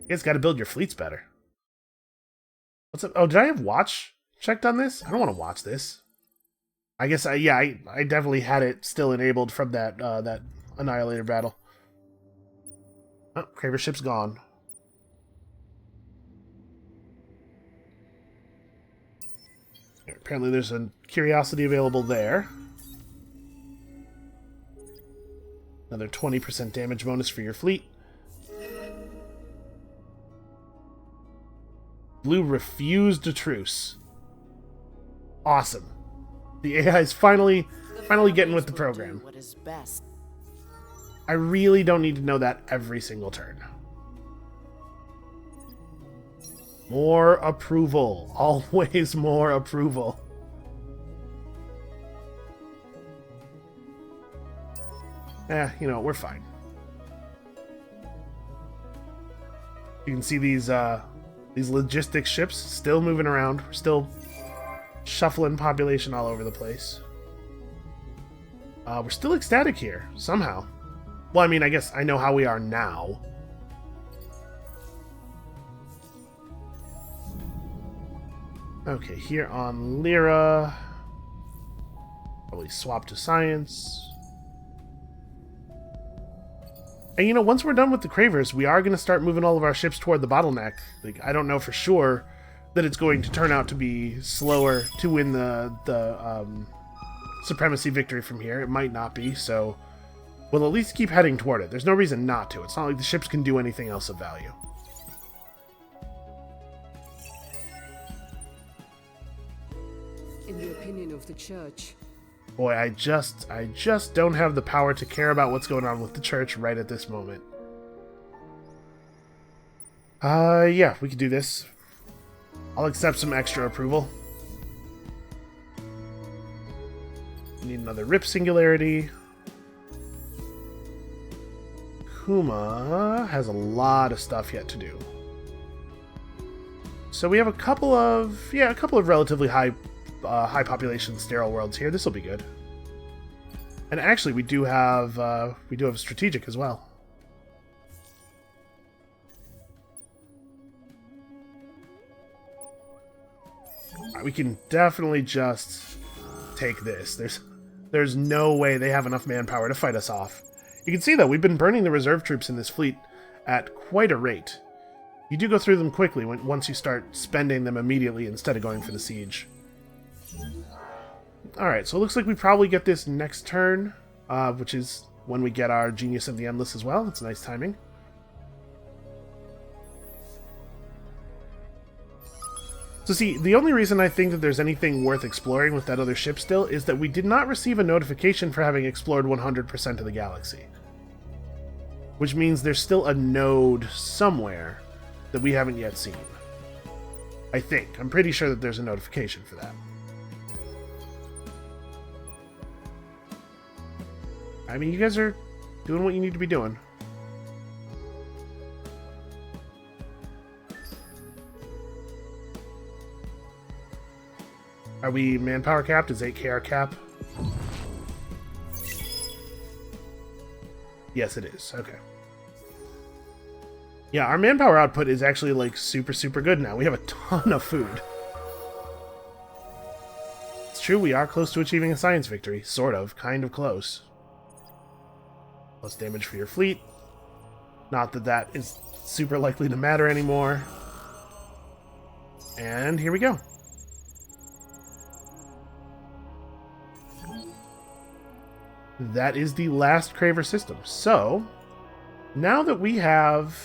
You guys gotta build your fleets better. What's up? Oh, did I have watch checked on this? I don't want to watch this. I guess, I definitely had it still enabled from that that Annihilator battle. Oh, Craver ship's gone. Apparently there's a curiosity available there. Another 20% damage bonus for your fleet. Blue refused a truce. Awesome. The AI is finally getting with the program. What is best. I really don't need to know that every single turn. More approval. Always more approval. You know, we're fine. You can see these logistics ships still moving around. We're still shuffling population all over the place. We're still ecstatic here, somehow. Well, I mean, I guess I know how we are now. Okay, here on Lyra. Probably swap to science. And you know, once we're done with the Cravers, we are going to start moving all of our ships toward the bottleneck. Like, I don't know for sure that it's going to turn out to be slower to win the supremacy victory from here. It might not be, so we'll at least keep heading toward it. There's no reason not to. It's not like the ships can do anything else of value. In the opinion of the church. Boy, I just don't have the power to care about what's going on with the church right at this moment. Yeah, we could do this. I'll accept some extra approval. We need another Rip Singularity. Kuma has a lot of stuff yet to do. So we have a couple of relatively high population sterile worlds here. This will be good. And actually, we do have strategic as well. We can definitely just take this. There's no way they have enough manpower to fight us off. You can see though, we've been burning the reserve troops in this fleet at quite a rate. You do go through them quickly once you start spending them immediately instead of going for the siege. Alright, so it looks like we probably get this next turn, which is when we get our Genius of the Endless as well. That's nice timing. So see, the only reason I think that there's anything worth exploring with that other ship still is that we did not receive a notification for having explored 100% of the galaxy. Which means there's still a node somewhere that we haven't yet seen. I think. I'm pretty sure that there's a notification for that. I mean, you guys are doing what you need to be doing. Are we manpower capped? Is 8K our cap? Yes, it is. Okay. Yeah, our manpower output is actually, like, super, super good now. We have a ton of food. It's true, we are close to achieving a science victory. Sort of. Kind of close. Plus damage for your fleet. Not that that is super likely to matter anymore. And here we go. That is the last Craver system. So, now that we have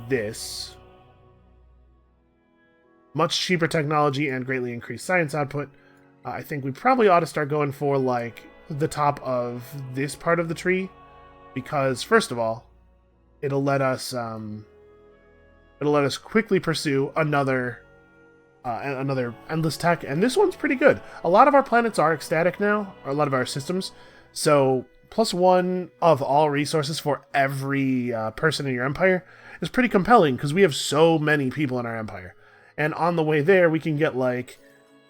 this much cheaper technology and greatly increased science output, I think we probably ought to start going for like the top of this part of the tree, because first of all, it'll let us quickly pursue another endless tech, and this one's pretty good. A lot of our planets are ecstatic now, or a lot of our systems, so +1 of all resources for every person in your empire is pretty compelling, because we have so many people in our empire. And on the way there, we can get, like,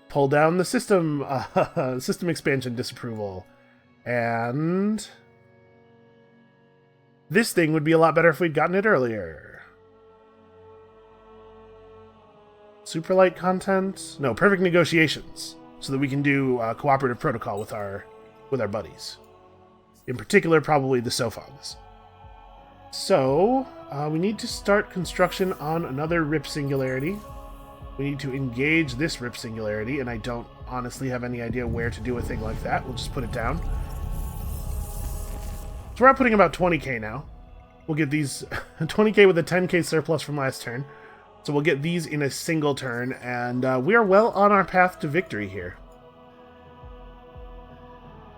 pull down the system, system expansion disapproval, and this thing would be a lot better if we'd gotten it earlier. Super light content? No, perfect negotiations, so that we can do cooperative protocol with our buddies. In particular, probably the Sophons. So, we need to start construction on another Rip Singularity. We need to engage this Rip Singularity, and I don't honestly have any idea where to do a thing like that. We'll just put it down. So we're outputting about 20k now. We'll get these 20k with a 10k surplus from last turn. So we'll get these in a single turn, and we are well on our path to victory here.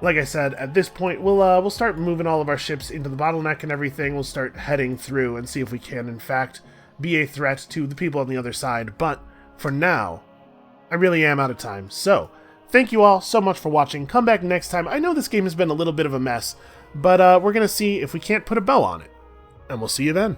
Like I said, at this point, we'll start moving all of our ships into the bottleneck and everything. We'll start heading through and see if we can, in fact, be a threat to the people on the other side. But for now, I really am out of time. So, thank you all so much for watching. Come back next time. I know this game has been a little bit of a mess, but we're going to see if we can't put a bow on it. And we'll see you then.